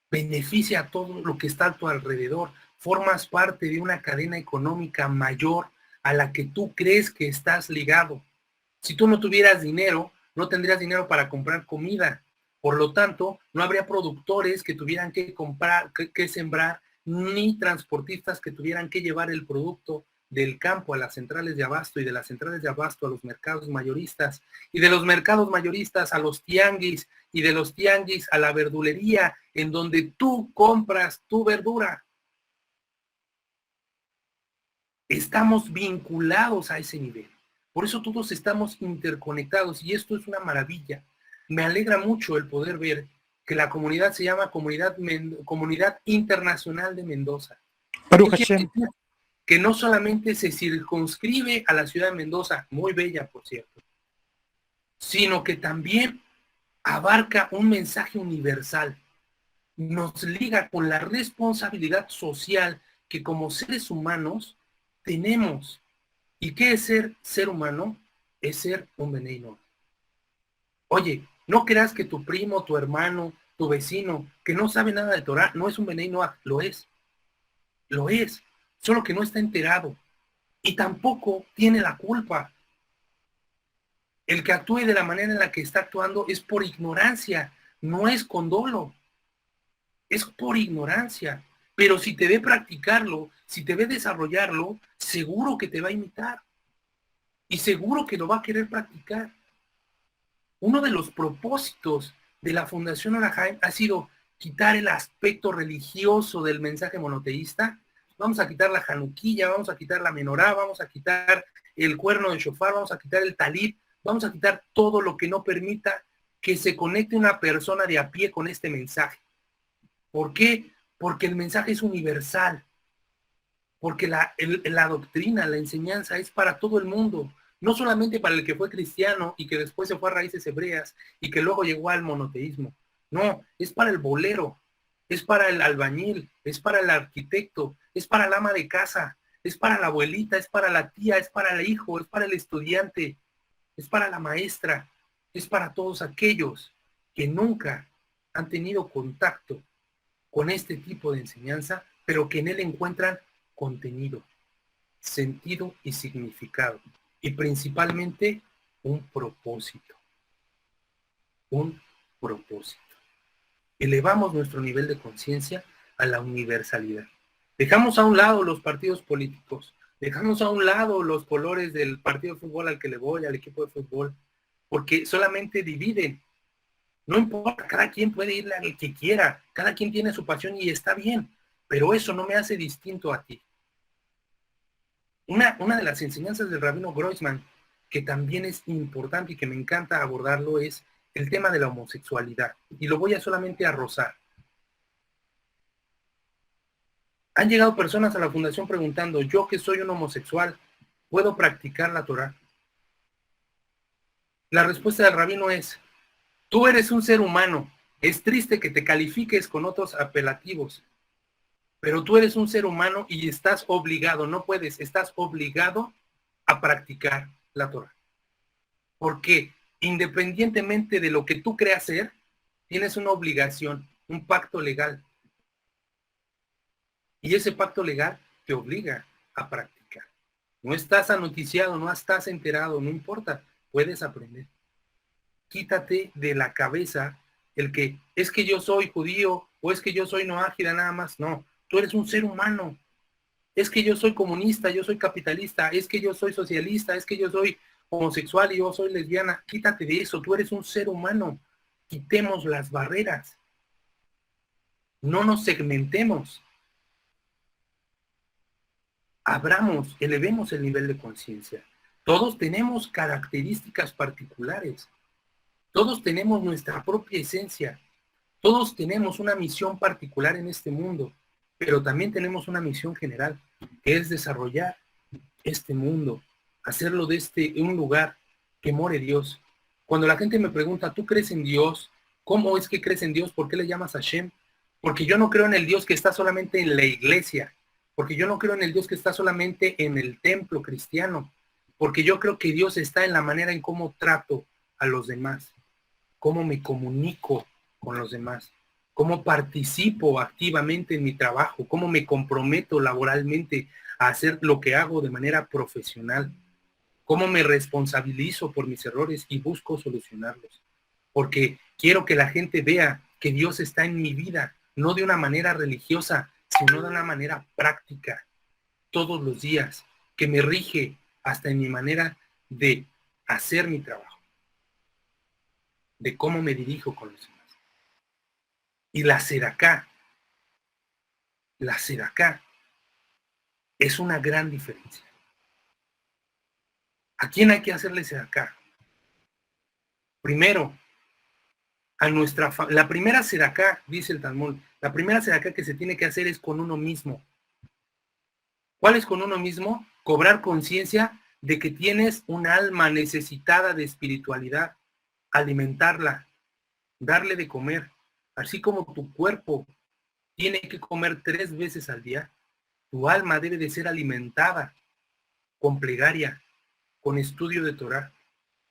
Beneficia a todo lo que está a tu alrededor. Formas parte de una cadena económica mayor a la que tú crees que estás ligado. Si tú no tuvieras dinero, no tendrías dinero para comprar comida. Por lo tanto, no habría productores que tuvieran que comprar, que sembrar, ni transportistas que tuvieran que llevar el producto del campo a las centrales de abasto y de las centrales de abasto a los mercados mayoristas y de los mercados mayoristas a los tianguis y de los tianguis a la verdulería en donde tú compras tu verdura. Estamos vinculados a ese nivel. Por eso todos estamos interconectados y esto es una maravilla. Me alegra mucho el poder ver que la comunidad se llama Comunidad Internacional de Mendoza. Baruch Hashem. Que no solamente se circunscribe a la ciudad de Mendoza, muy bella por cierto, sino que también abarca un mensaje universal. Nos liga con la responsabilidad social que como seres humanos tenemos. ¿Y qué es ser humano? Es ser un Benei Noach. Oye, no creas que tu primo, tu hermano, tu vecino, que no sabe nada de Torah, no es un Benei Noach. Lo es. Lo es. Solo que no está enterado. Y tampoco tiene la culpa. El que actúe de la manera en la que está actuando es por ignorancia. No es con dolo. Es por ignorancia. Pero si te ve practicarlo, si te ve desarrollarlo, seguro que te va a imitar. Y seguro que lo va a querer practicar. Uno de los propósitos de la Fundación Or HaHaim ha sido quitar el aspecto religioso del mensaje monoteísta. Vamos a quitar la januquilla, vamos a quitar la menorá, vamos a quitar el cuerno de shofar, vamos a quitar el talib, vamos a quitar todo lo que no permita que se conecte una persona de a pie con este mensaje. ¿Por qué? Porque el mensaje es universal, porque la doctrina, la enseñanza es para todo el mundo, no solamente para el que fue cristiano y que después se fue a raíces hebreas y que luego llegó al monoteísmo. No, es para el bolero, es para el albañil, es para el arquitecto, es para el ama de casa, es para la abuelita, es para la tía, es para el hijo, es para el estudiante, es para la maestra, es para todos aquellos que nunca han tenido contacto con este tipo de enseñanza, pero que en él encuentran contenido, sentido y significado, y principalmente un propósito. Un propósito. Elevamos nuestro nivel de conciencia a la universalidad. Dejamos a un lado los partidos políticos, dejamos a un lado los colores del partido de fútbol al que le voy, al equipo de fútbol, porque solamente dividen. No importa, cada quien puede ir al que quiera, cada quien tiene su pasión y está bien, pero eso no me hace distinto a ti. Una de las enseñanzas del rabino Groisman, que también es importante y que me encanta abordarlo, es el tema de la homosexualidad. Y lo voy a solamente a rozar. Han llegado personas a la fundación preguntando, yo que soy un homosexual, ¿puedo practicar la Torah? La respuesta del rabino es, tú eres un ser humano, es triste que te califiques con otros apelativos, pero tú eres un ser humano y estás obligado, no puedes, estás obligado a practicar la Torah. Porque independientemente de lo que tú creas ser, tienes una obligación, un pacto legal. Y ese pacto legal te obliga a practicar. No estás anoticiado, no estás enterado, no importa, puedes aprender. Quítate de la cabeza el que es que yo soy judío o es que yo soy noágida nada más. No, tú eres un ser humano. Es que yo soy comunista, yo soy capitalista, es que yo soy socialista, es que yo soy homosexual y yo soy lesbiana. Quítate de eso, tú eres un ser humano. Quitemos las barreras. No nos segmentemos. Abramos, elevemos el nivel de conciencia. Todos tenemos características particulares. Todos tenemos nuestra propia esencia. Todos tenemos una misión particular en este mundo, pero también tenemos una misión general, que es desarrollar este mundo, hacerlo de un lugar que more Dios. Cuando la gente me pregunta, ¿tú crees en Dios? ¿Cómo es que crees en Dios? ¿Por qué le llamas a Hashem? Porque yo no creo en el Dios que está solamente en la iglesia, porque yo no creo en el Dios que está solamente en el templo cristiano, porque yo creo que Dios está en la manera en cómo trato a los demás, cómo me comunico con los demás, cómo participo activamente en mi trabajo, cómo me comprometo laboralmente a hacer lo que hago de manera profesional, cómo me responsabilizo por mis errores y busco solucionarlos. Porque quiero que la gente vea que Dios está en mi vida, no de una manera religiosa, sino de una manera práctica, todos los días, que me rige hasta en mi manera de hacer mi trabajo, de cómo me dirijo con los demás. Y la Sedacá es una gran diferencia. ¿A quién hay que hacerle Sedacá? Primero, la primera Sedacá, dice el Talmud, la primera Sedacá que se tiene que hacer es con uno mismo. ¿Cuál es con uno mismo? Cobrar conciencia de que tienes un alma necesitada de espiritualidad, alimentarla, darle de comer, así como tu cuerpo tiene que comer 3 veces al día, tu alma debe de ser alimentada con plegaria, con estudio de Torah,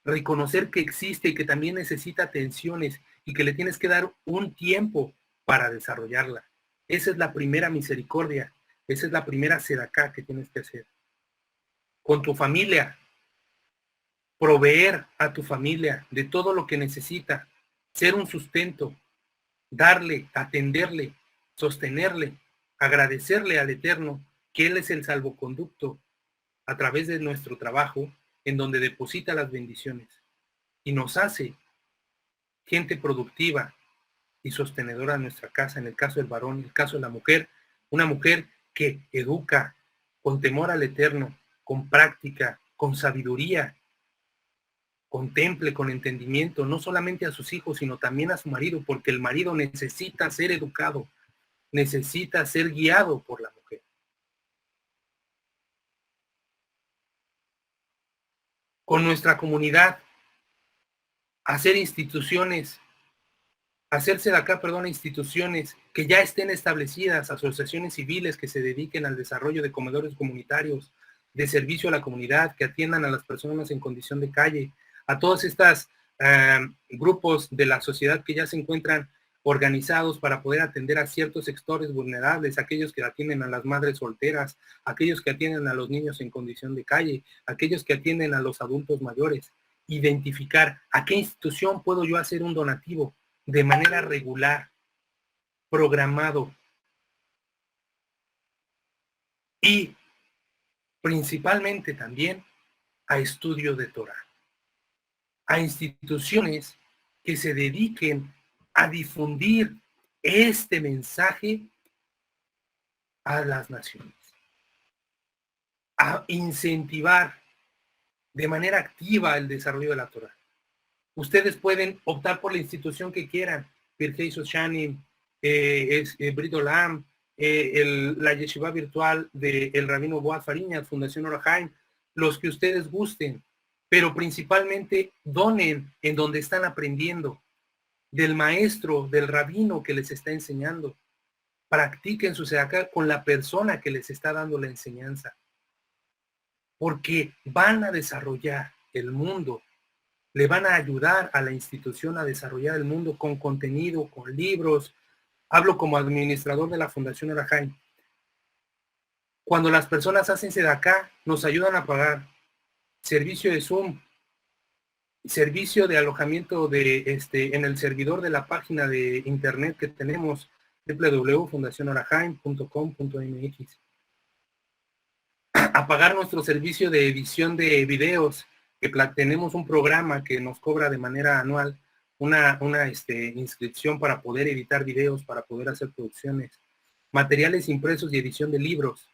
reconocer que existe y que también necesita atenciones y que le tienes que dar un tiempo para desarrollarla. Esa es la primera misericordia, esa es la primera sedacá que tienes que hacer. Con tu familia, proveer a tu familia de todo lo que necesita, ser un sustento, darle, atenderle, sostenerle, agradecerle al Eterno que Él es el salvoconducto a través de nuestro trabajo en donde deposita las bendiciones y nos hace gente productiva y sostenedora de nuestra casa, en el caso del varón, en el caso de la mujer, una mujer que educa con temor al Eterno, con práctica, con sabiduría, contemple con entendimiento, no solamente a sus hijos, sino también a su marido, porque el marido necesita ser educado, necesita ser guiado por la mujer. Con nuestra comunidad, hacer instituciones, instituciones que ya estén establecidas, asociaciones civiles que se dediquen al desarrollo de comedores comunitarios, de servicio a la comunidad, que atiendan a las personas en condición de calle, a todos estos grupos de la sociedad que ya se encuentran organizados para poder atender a ciertos sectores vulnerables, aquellos que atienden a las madres solteras, aquellos que atienden a los niños en condición de calle, aquellos que atienden a los adultos mayores. Identificar a qué institución puedo yo hacer un donativo de manera regular, programado y principalmente también a estudio de Torah, a instituciones que se dediquen a difundir este mensaje a las naciones, a incentivar de manera activa el desarrollo de la Torah. Ustedes pueden optar por la institución que quieran, Pirkei Shoshanim, Brit Olam, la yeshiva virtual del rabino Boaz Fariñas, Fundación Or HaHaim, los que ustedes gusten, pero principalmente donen en donde están aprendiendo, del maestro, del rabino que les está enseñando. Practiquen su sedacá con la persona que les está dando la enseñanza, porque van a desarrollar el mundo, le van a ayudar a la institución a desarrollar el mundo con contenido, con libros. Hablo como administrador de la Fundación Or HaHaim. Cuando las personas hacen sedacá, nos ayudan a pagar servicio de Zoom, servicio de alojamiento en el servidor de la página de internet que tenemos, www.fundacionorhaim.com.mx, a pagar nuestro servicio de edición de videos que tenemos un programa que nos cobra de manera anual una inscripción para poder editar videos, para poder hacer producciones, materiales impresos y edición de libros,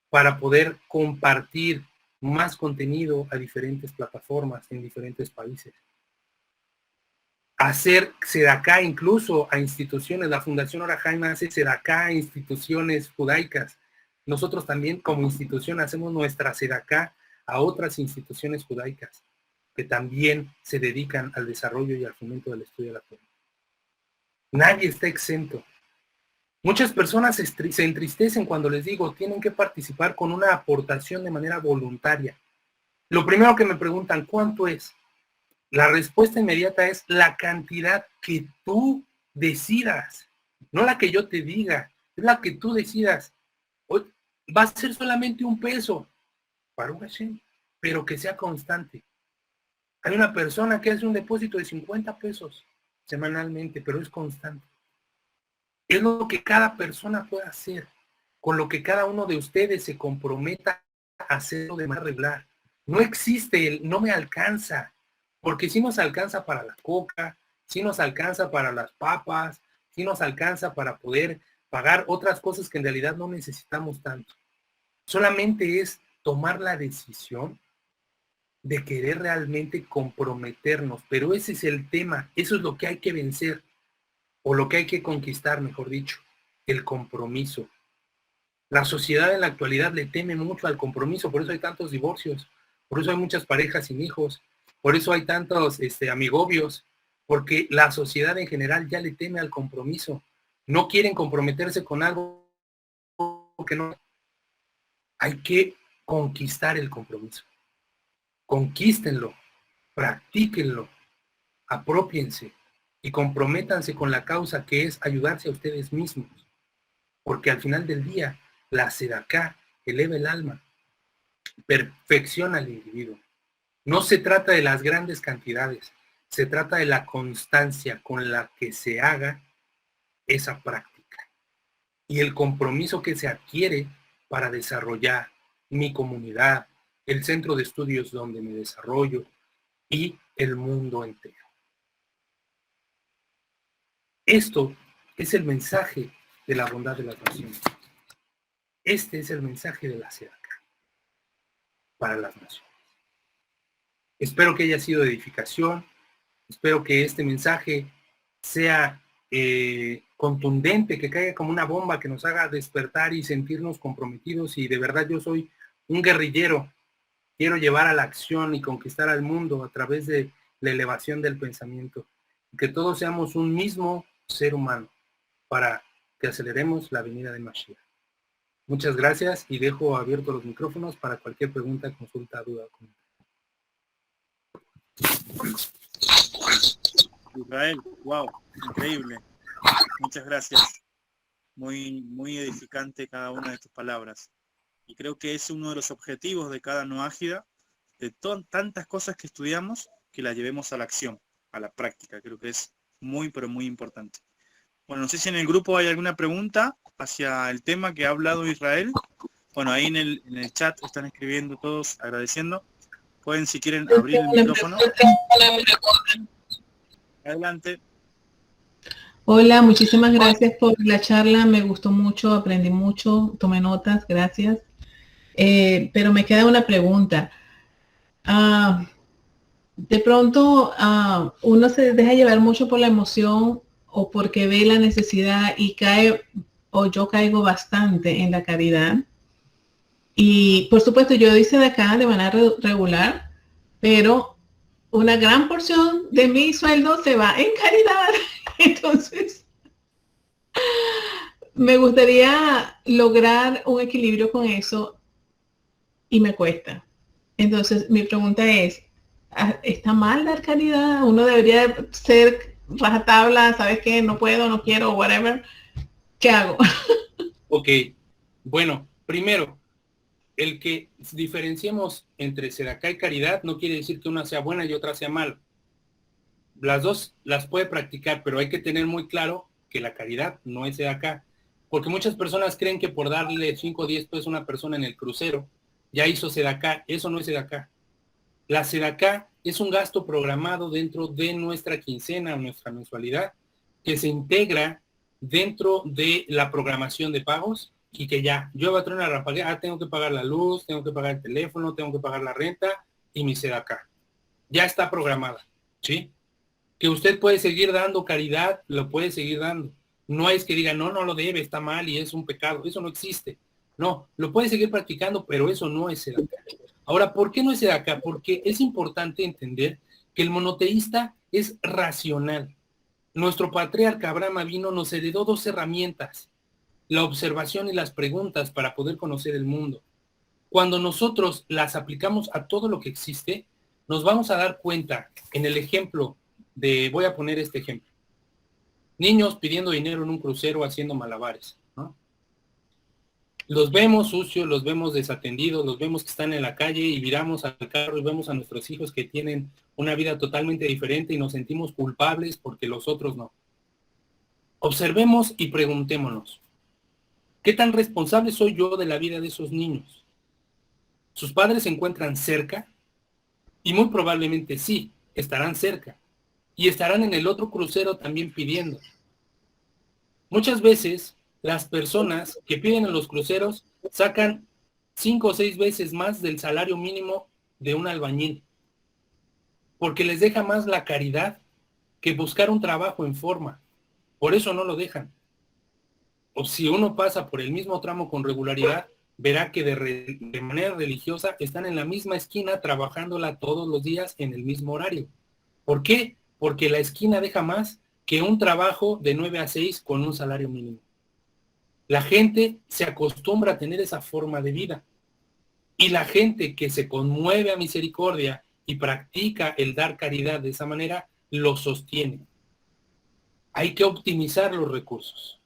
para poder compartir más contenido a diferentes plataformas en diferentes países. Hacer Sedacá incluso a instituciones, la Fundación Ora Jaime hace Sedacá a instituciones judaicas. Nosotros también como institución hacemos nuestra Sedacá a otras instituciones judaicas que también se dedican al desarrollo y al fomento del estudio de la Torá. Nadie está exento. Muchas personas se entristecen cuando les digo, tienen que participar con una aportación de manera voluntaria. Lo primero que me preguntan, ¿cuánto es? La respuesta inmediata es la cantidad que tú decidas, no la que yo te diga, es la que tú decidas. Hoy va a ser solamente $1, Baruch Hashem, pero que sea constante. Hay una persona que hace un depósito de $50 semanalmente, pero es constante. Es lo que cada persona puede hacer, con lo que cada uno de ustedes se comprometa a hacerlo de manera regular. No existe el no me alcanza, porque sí nos alcanza para la coca, sí nos alcanza para las papas, sí nos alcanza para poder pagar otras cosas que en realidad no necesitamos tanto. Solamente es tomar la decisión de querer realmente comprometernos, pero ese es el tema, eso es lo que hay que vencer, o lo que hay que conquistar, mejor dicho, el compromiso. La sociedad en la actualidad le teme mucho al compromiso, por eso hay tantos divorcios, por eso hay muchas parejas sin hijos, por eso hay tantos amigobios, porque la sociedad en general ya le teme al compromiso. No quieren comprometerse con algo que no. Hay que conquistar el compromiso. Conquístenlo, practíquenlo, apropiense y comprométanse con la causa que es ayudarse a ustedes mismos. Porque al final del día, la Sedacá eleva el alma, perfecciona al individuo. No se trata de las grandes cantidades, se trata de la constancia con la que se haga esa práctica y el compromiso que se adquiere para desarrollar mi comunidad, el centro de estudios donde me desarrollo y el mundo entero. Esto es el mensaje de la bondad de las naciones. Este es el mensaje de la Sedacá para las naciones. Espero que haya sido de edificación. Espero que este mensaje sea contundente, que caiga como una bomba, que nos haga despertar y sentirnos comprometidos. Y de verdad yo soy un guerrillero. Quiero llevar a la acción y conquistar al mundo a través de la elevación del pensamiento. Que todos seamos un mismo ser humano para que aceleremos la venida de Mashiach. Muchas gracias y dejo abiertos los micrófonos para cualquier pregunta, consulta, duda o comentario. Israel, wow, increíble. Muchas gracias. Muy edificante cada una de tus palabras. Y creo que es uno de los objetivos de cada Noágida, de tantas cosas que estudiamos, que las llevemos a la acción, a la práctica. Creo que es muy, pero muy importante. Bueno, no sé si en el grupo hay alguna pregunta hacia el tema que ha hablado Israel. Bueno, ahí en el chat están escribiendo todos, agradeciendo. Pueden, si quieren, abrir el micrófono. Adelante. Hola, muchísimas gracias por la charla, me gustó mucho, aprendí mucho, tomé notas, gracias. Pero me queda una pregunta. De pronto uno se deja llevar mucho por la emoción o porque ve la necesidad y cae, o yo caigo bastante en la caridad. Y por supuesto yo hice de acá de manera regular, pero una gran porción de mi sueldo se va en caridad. Entonces, me gustaría lograr un equilibrio con eso y me cuesta. Entonces, mi pregunta es, ¿está mal dar caridad? ¿Uno debería ser rajatabla? ¿Sabes qué? No puedo, no quiero, whatever. ¿Qué hago? Ok, bueno, primero, el que diferenciemos entre sedacá y caridad no quiere decir que una sea buena y otra sea mala. Las dos las puede practicar, pero hay que tener muy claro que la caridad no es sedacá. Porque muchas personas creen que por darle 5 o 10 pesos a una persona en el crucero, ya hizo sedacá. Eso no es sedacá. La SEDACA es un gasto programado dentro de nuestra quincena o nuestra mensualidad que se integra dentro de la programación de pagos y que ya, yo voy a traer una rampaguera, tengo que pagar la luz, tengo que pagar el teléfono, tengo que pagar la renta y mi SEDACA. Ya está programada, ¿sí? Que usted puede seguir dando caridad, lo puede seguir dando. No es que diga, no lo debe, está mal y es un pecado. Eso no existe. No, lo puede seguir practicando, pero eso no es SEDACA. Ahora, ¿por qué no es SEDACA? Porque es importante entender que el monoteísta es racional. Nuestro patriarca Abraham Avino nos heredó 2 herramientas, la observación y las preguntas para poder conocer el mundo. Cuando nosotros las aplicamos a todo lo que existe, nos vamos a dar cuenta, en el ejemplo voy a poner este ejemplo. Niños pidiendo dinero en un crucero haciendo malabares, ¿no? Los vemos sucios, los vemos desatendidos, los vemos que están en la calle y viramos al carro y vemos a nuestros hijos que tienen una vida totalmente diferente y nos sentimos culpables porque los otros no. Observemos y preguntémonos, ¿qué tan responsable soy yo de la vida de esos niños? ¿Sus padres se encuentran cerca? Y muy probablemente sí, estarán cerca. Y estarán en el otro crucero también pidiendo. Muchas veces las personas que piden en los cruceros sacan 5 o 6 veces más del salario mínimo de un albañil, porque les deja más la caridad que buscar un trabajo en forma. Por eso no lo dejan. O si uno pasa por el mismo tramo con regularidad, verá que de manera religiosa están en la misma esquina trabajándola todos los días en el mismo horario. ¿Por qué? Porque la esquina deja más que un trabajo de 9 a 6 con un salario mínimo. La gente se acostumbra a tener esa forma de vida. Y la gente que se conmueve a misericordia y practica el dar caridad de esa manera, lo sostiene. Hay que optimizar los recursos.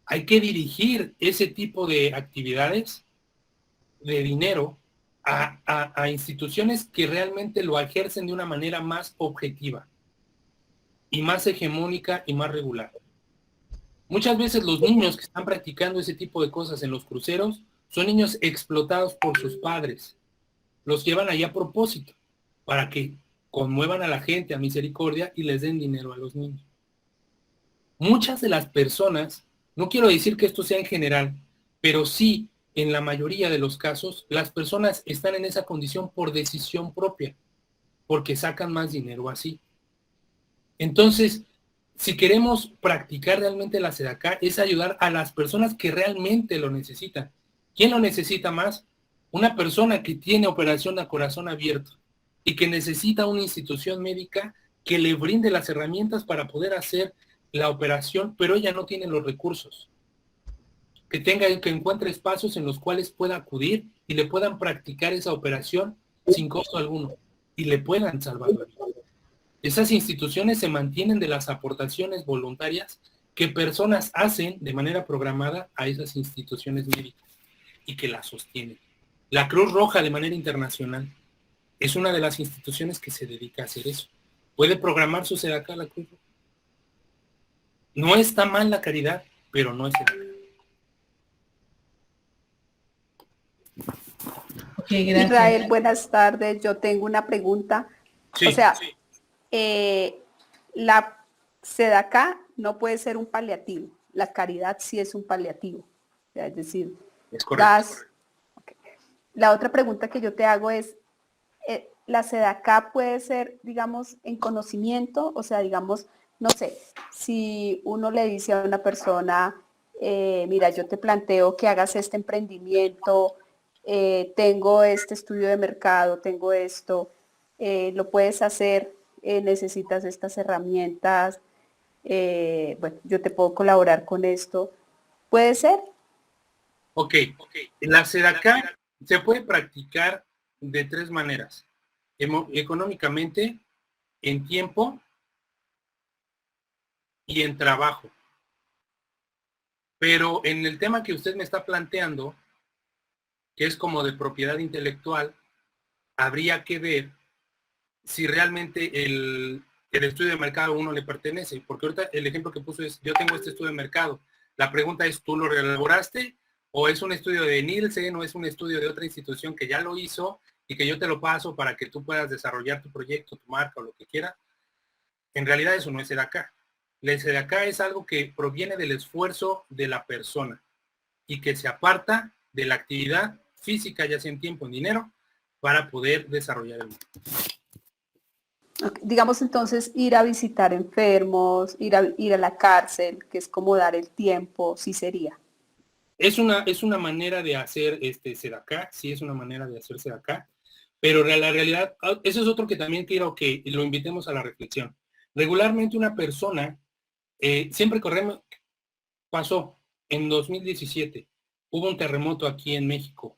Hay que dirigir ese tipo de actividades de dinero a instituciones que realmente lo ejercen de una manera más objetiva y más hegemónica y más regular. Muchas veces los niños que están practicando ese tipo de cosas en los cruceros son niños explotados por sus padres. Los llevan allá a propósito para que conmuevan a la gente a misericordia y les den dinero a los niños. Muchas de las personas, no quiero decir que esto sea en general, pero sí, en la mayoría de los casos, las personas están en esa condición por decisión propia, porque sacan más dinero así. Entonces, si queremos practicar realmente la SEDACA, es ayudar a las personas que realmente lo necesitan. ¿Quién lo necesita más? Una persona que tiene operación a corazón abierto y que necesita una institución médica que le brinde las herramientas para poder hacer la operación, pero ella no tiene los recursos. Que encuentre espacios en los cuales pueda acudir y le puedan practicar esa operación sin costo alguno y le puedan salvar la vida. Esas instituciones se mantienen de las aportaciones voluntarias que personas hacen de manera programada a esas instituciones médicas y que las sostienen. La Cruz Roja de manera internacional es una de las instituciones que se dedica a hacer eso. Puede programar su SEDACA la Cruz Roja. No está mal la caridad, pero no es SEDACA. Okay, gracias. Israel, buenas tardes. Yo tengo una pregunta. Sí, o sea, sí. La SEDACA no puede ser un paliativo. La caridad sí es un paliativo. O sea, es decir, Es correcto. Okay. La otra pregunta que yo te hago es, ¿la SEDACA puede ser, digamos, en conocimiento? O sea, digamos, no sé, si uno le dice a una persona, mira, yo te planteo que hagas este emprendimiento, tengo este estudio de mercado, tengo esto, lo puedes hacer, necesitas estas herramientas, bueno, yo te puedo colaborar con esto. ¿Puede ser? Ok. La SEDACA se puede practicar de 3 maneras. Económicamente, en tiempo y en trabajo. Pero en el tema que usted me está planteando, que es como de propiedad intelectual, habría que ver si realmente el estudio de mercado a uno le pertenece. Porque ahorita el ejemplo que puso es, yo tengo este estudio de mercado. La pregunta es, ¿tú lo elaboraste? ¿O es un estudio de Nielsen? ¿O es un estudio de otra institución que ya lo hizo y que yo te lo paso para que tú puedas desarrollar tu proyecto, tu marca o lo que quieras, en realidad eso no es SEDACA. La SEDACA es algo que proviene del esfuerzo de la persona y que se aparta de la actividad física, ya sea en tiempo, en dinero, para poder desarrollar el mundo. Okay. Digamos entonces ir a visitar enfermos, ir a la cárcel, que es como dar el tiempo, sí sería. Es una manera de hacer SEDACA, sí es una manera de hacer SEDACA, pero la realidad, eso es otro que también quiero que lo invitemos a la reflexión. Regularmente una persona, siempre pasó en 2017, hubo un terremoto aquí en México,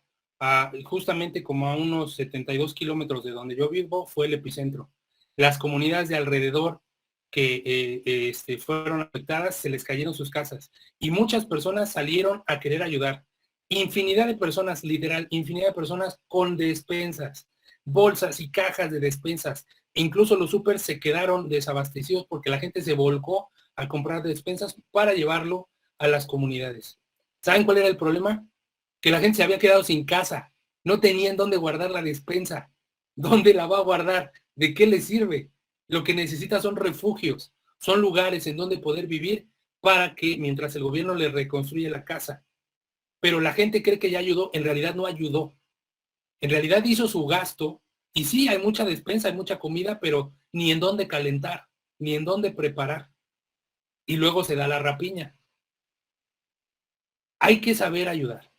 justamente como a unos 72 kilómetros de donde yo vivo, fue el epicentro. Las comunidades de alrededor que fueron afectadas, se les cayeron sus casas y muchas personas salieron a querer ayudar. Infinidad de personas, literal, infinidad de personas con despensas, bolsas y cajas de despensas. Incluso los súper se quedaron desabastecidos porque la gente se volcó a comprar despensas para llevarlo a las comunidades. ¿Saben cuál era el problema? Que la gente se había quedado sin casa, no tenían dónde guardar la despensa. ¿Dónde la va a guardar? ¿De qué le sirve? Lo que necesita son refugios, son lugares en donde poder vivir para que mientras el gobierno le reconstruye la casa. Pero la gente cree que ya ayudó, en realidad no ayudó. En realidad hizo su gasto y sí, hay mucha despensa, hay mucha comida, pero ni en dónde calentar, ni en dónde preparar. Y luego se da la rapiña. Hay que saber ayudar.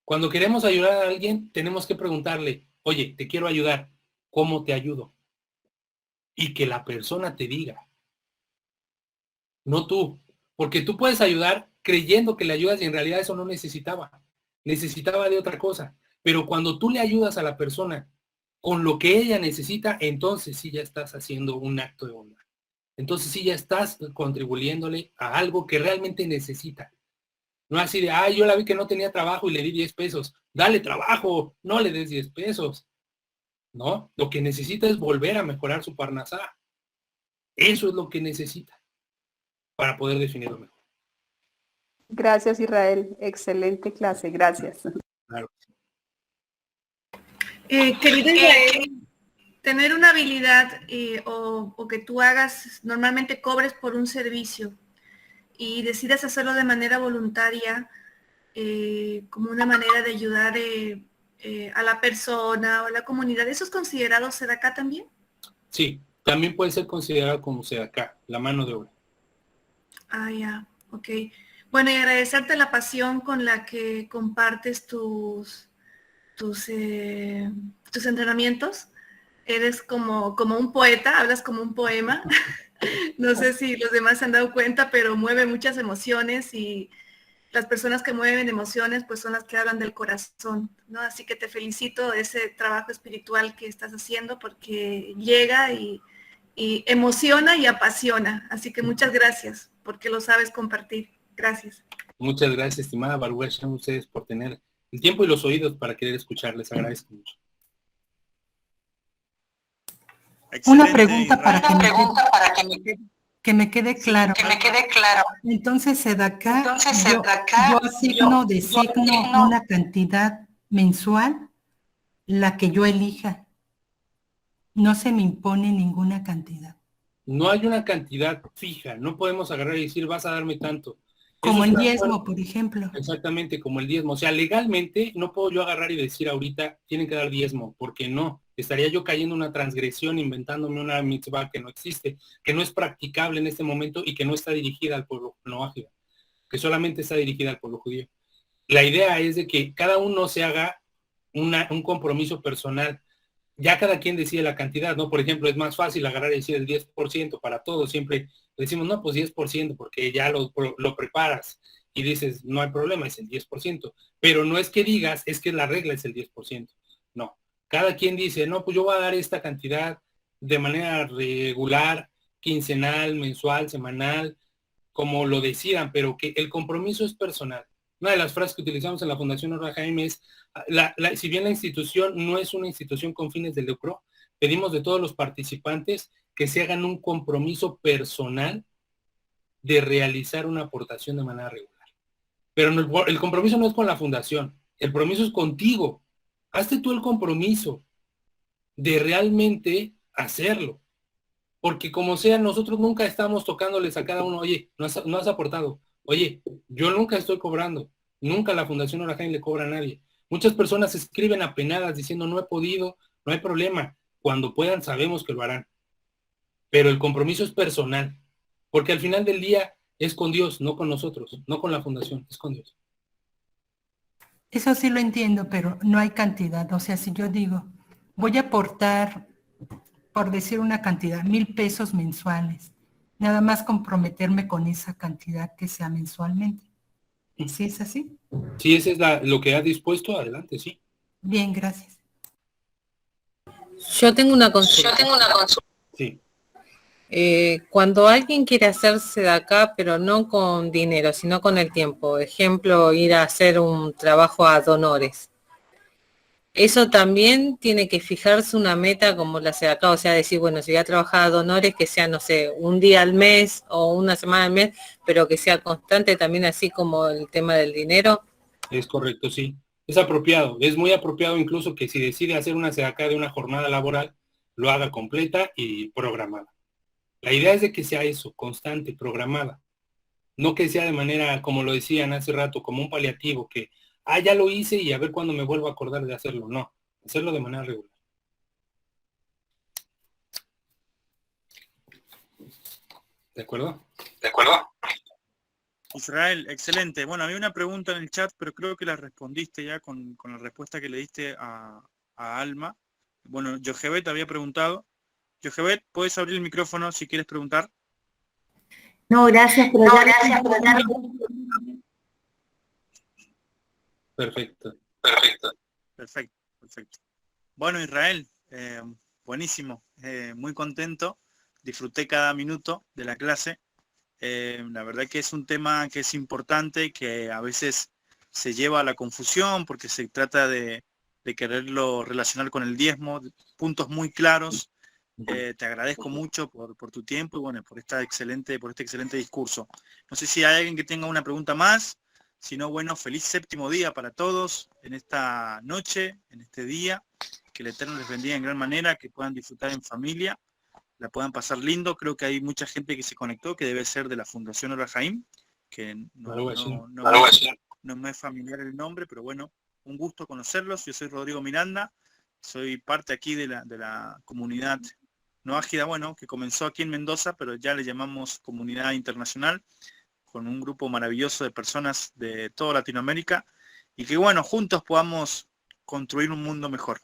Cuando queremos ayudar a alguien, tenemos que preguntarle, oye, te quiero ayudar, ¿cómo te ayudo? Y que la persona te diga, no tú, porque tú puedes ayudar creyendo que le ayudas y en realidad eso no necesitaba de otra cosa. Pero cuando tú le ayudas a la persona con lo que ella necesita, entonces sí ya estás haciendo un acto de bondad. Entonces sí ya estás contribuyéndole a algo que realmente necesita. No así de, yo la vi que no tenía trabajo y le di 10 pesos. Dale trabajo, no le des 10 pesos. ¿No? Lo que necesita es volver a mejorar su parnasá. Eso es lo que necesita para poder definirlo mejor. Gracias, Israel. Excelente clase. Gracias. Claro. Querido Israel, tener una habilidad o que tú hagas, normalmente cobres por un servicio y decidas hacerlo de manera voluntaria, como una manera de ayudar a la persona o a la comunidad, ¿eso es considerado SEDACA también? Sí, también puede ser considerado como SEDACA, la mano de obra. Ya, ok. Bueno, y agradecerte la pasión con la que compartes tus entrenamientos. Eres como un poeta, hablas como un poema. No sé si los demás se han dado cuenta, pero mueve muchas emociones y las personas que mueven emociones pues son las que hablan del corazón, ¿no? Así que te felicito de ese trabajo espiritual que estás haciendo porque llega y emociona y apasiona. Así que muchas gracias porque lo sabes compartir. Gracias. Muchas gracias, estimada Baruch, a ustedes por tener el tiempo y los oídos para querer escuchar. Les agradezco mucho. Una pregunta para que me quede claro. Entonces, SEDACA, yo designo una cantidad mensual, la que yo elija. No se me impone ninguna cantidad. No hay una cantidad fija, no podemos agarrar y decir, vas a darme tanto. Como el diezmo, por ejemplo. Exactamente, como el diezmo. O sea, legalmente no puedo yo agarrar y decir ahorita, tienen que dar diezmo, porque no. Estaría yo cayendo en una transgresión, inventándome una mitzvah que no existe, que no es practicable en este momento y que no está dirigida al pueblo noájida, que solamente está dirigida al pueblo judío. La idea es de que cada uno se haga un compromiso personal. Ya cada quien decide la cantidad, ¿no? Por ejemplo, es más fácil agarrar y decir el 10% para todos. Siempre decimos, no, pues 10%, porque ya lo preparas y dices, no hay problema, es el 10%. Pero no es que digas, es que la regla es el 10%. No. Cada quien dice, no, pues yo voy a dar esta cantidad de manera regular, quincenal, mensual, semanal, como lo decidan, pero que el compromiso es personal. Una de las frases que utilizamos en la Fundación Or HaHaim es, si bien la institución no es una institución con fines de lucro, pedimos de todos los participantes que se hagan un compromiso personal de realizar una aportación de manera regular. Pero no, el compromiso no es con la fundación, el compromiso es contigo. Hazte tú el compromiso de realmente hacerlo. Porque como sea, nosotros nunca estamos tocándoles a cada uno, oye, no has aportado, oye, yo nunca estoy cobrando, nunca la Fundación Orahaim le cobra a nadie. Muchas personas escriben apenadas diciendo no he podido, no hay problema, cuando puedan sabemos que lo harán. Pero el compromiso es personal, porque al final del día es con Dios, no con nosotros, no con la Fundación, es con Dios. Eso sí lo entiendo, pero no hay cantidad. O sea, si yo digo, voy a aportar, por decir una cantidad, 1,000 pesos mensuales, nada más comprometerme con esa cantidad que sea mensualmente. ¿Sí es así? Si ese es lo que ha dispuesto, adelante, sí. Bien, gracias. Yo tengo una consulta. Sí. Cuando alguien quiere hacerse de acá, pero no con dinero, sino con el tiempo, ejemplo, ir a hacer un trabajo a donores, eso también tiene que fijarse una meta como la de acá, o sea, decir, bueno, si voy a trabajar a donores, que sea, no sé, un día al mes o una semana al mes, pero que sea constante también, así como el tema del dinero. Es correcto, sí. Es apropiado, es muy apropiado incluso que si decide hacer una sedacá de una jornada laboral, lo haga completa y programada. La idea es de que sea eso, constante, programada. No que sea de manera, como lo decían hace rato, como un paliativo, que, ya lo hice y a ver cuándo me vuelvo a acordar de hacerlo. No, hacerlo de manera regular. ¿De acuerdo? ¿De acuerdo? Israel, excelente. Bueno, había una pregunta en el chat, pero creo que la respondiste ya con la respuesta que le diste a Alma. Bueno, Yochebet había preguntado. Yochebet, puedes abrir el micrófono si quieres preguntar. No, gracias, pero No, ya... gracias, pero ya... Perfecto. Perfecto. Bueno, Israel, buenísimo, muy contento. Disfruté cada minuto de la clase. La verdad que es un tema que es importante, que a veces se lleva a la confusión porque se trata de quererlo relacionar con el diezmo, puntos muy claros. Te agradezco mucho por tu tiempo y bueno, por este excelente discurso. No sé si hay alguien que tenga una pregunta más. Si no, bueno, feliz séptimo día para todos en esta noche, en este día. Que el Eterno les bendiga en gran manera, que puedan disfrutar en familia, la puedan pasar lindo. Creo que hay mucha gente que se conectó, que debe ser de la Fundación Orahaim, que no me es familiar el nombre, pero bueno, un gusto conocerlos. Yo soy Rodrigo Miranda, soy parte aquí de la comunidad no ágida, bueno, que comenzó aquí en Mendoza, pero ya le llamamos comunidad internacional, con un grupo maravilloso de personas de toda Latinoamérica, y que bueno, juntos podamos construir un mundo mejor.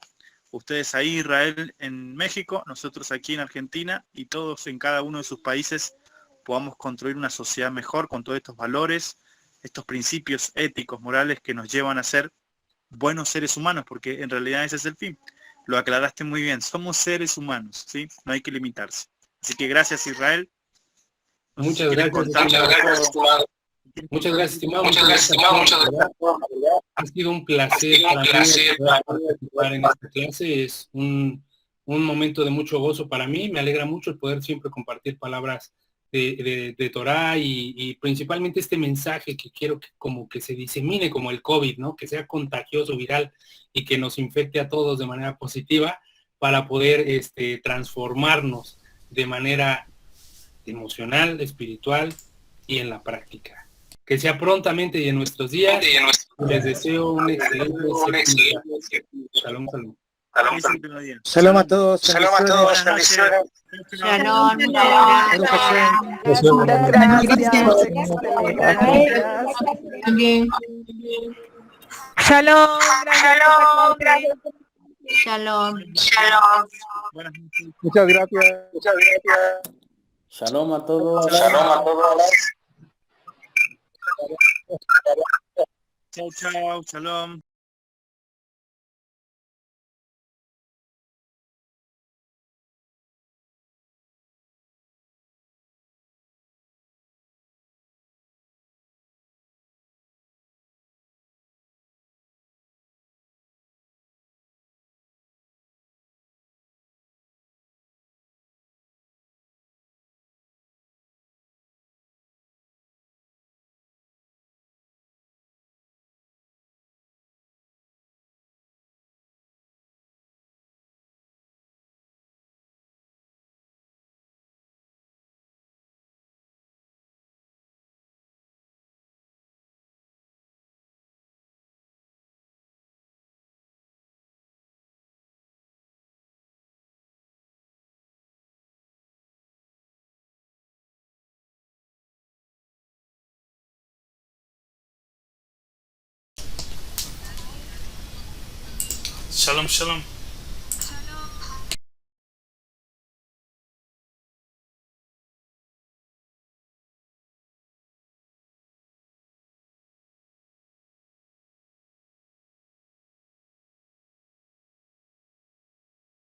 Ustedes ahí, Israel, en México, nosotros aquí en Argentina, y todos en cada uno de sus países podamos construir una sociedad mejor con todos estos valores, estos principios éticos, morales que nos llevan a ser buenos seres humanos, porque en realidad ese es el fin. Lo aclaraste muy bien, somos seres humanos, ¿sí? No hay que limitarse. Así que gracias, Israel. No Muchas gracias, estimado. Muchas gracias, estimado. Ha sido un placer para mí participar en esta clase. Es un momento de mucho gozo para mí. Me alegra mucho el poder siempre compartir palabras de Torah y principalmente este mensaje que quiero que como que se disemine como el COVID, ¿no? Que sea contagioso, viral y que nos infecte a todos de manera positiva para poder transformarnos de manera emocional, espiritual y en la práctica. Que sea prontamente y en nuestros días. Les deseo un excelente día. Shalom, shalom. Shalom a todos. Shalom a todos. Bendiciones. Shalom, También. Shalom, gracias. Shalom. Muchas gracias. Shalom a todos. Chao, shalom. Shalom, shalom.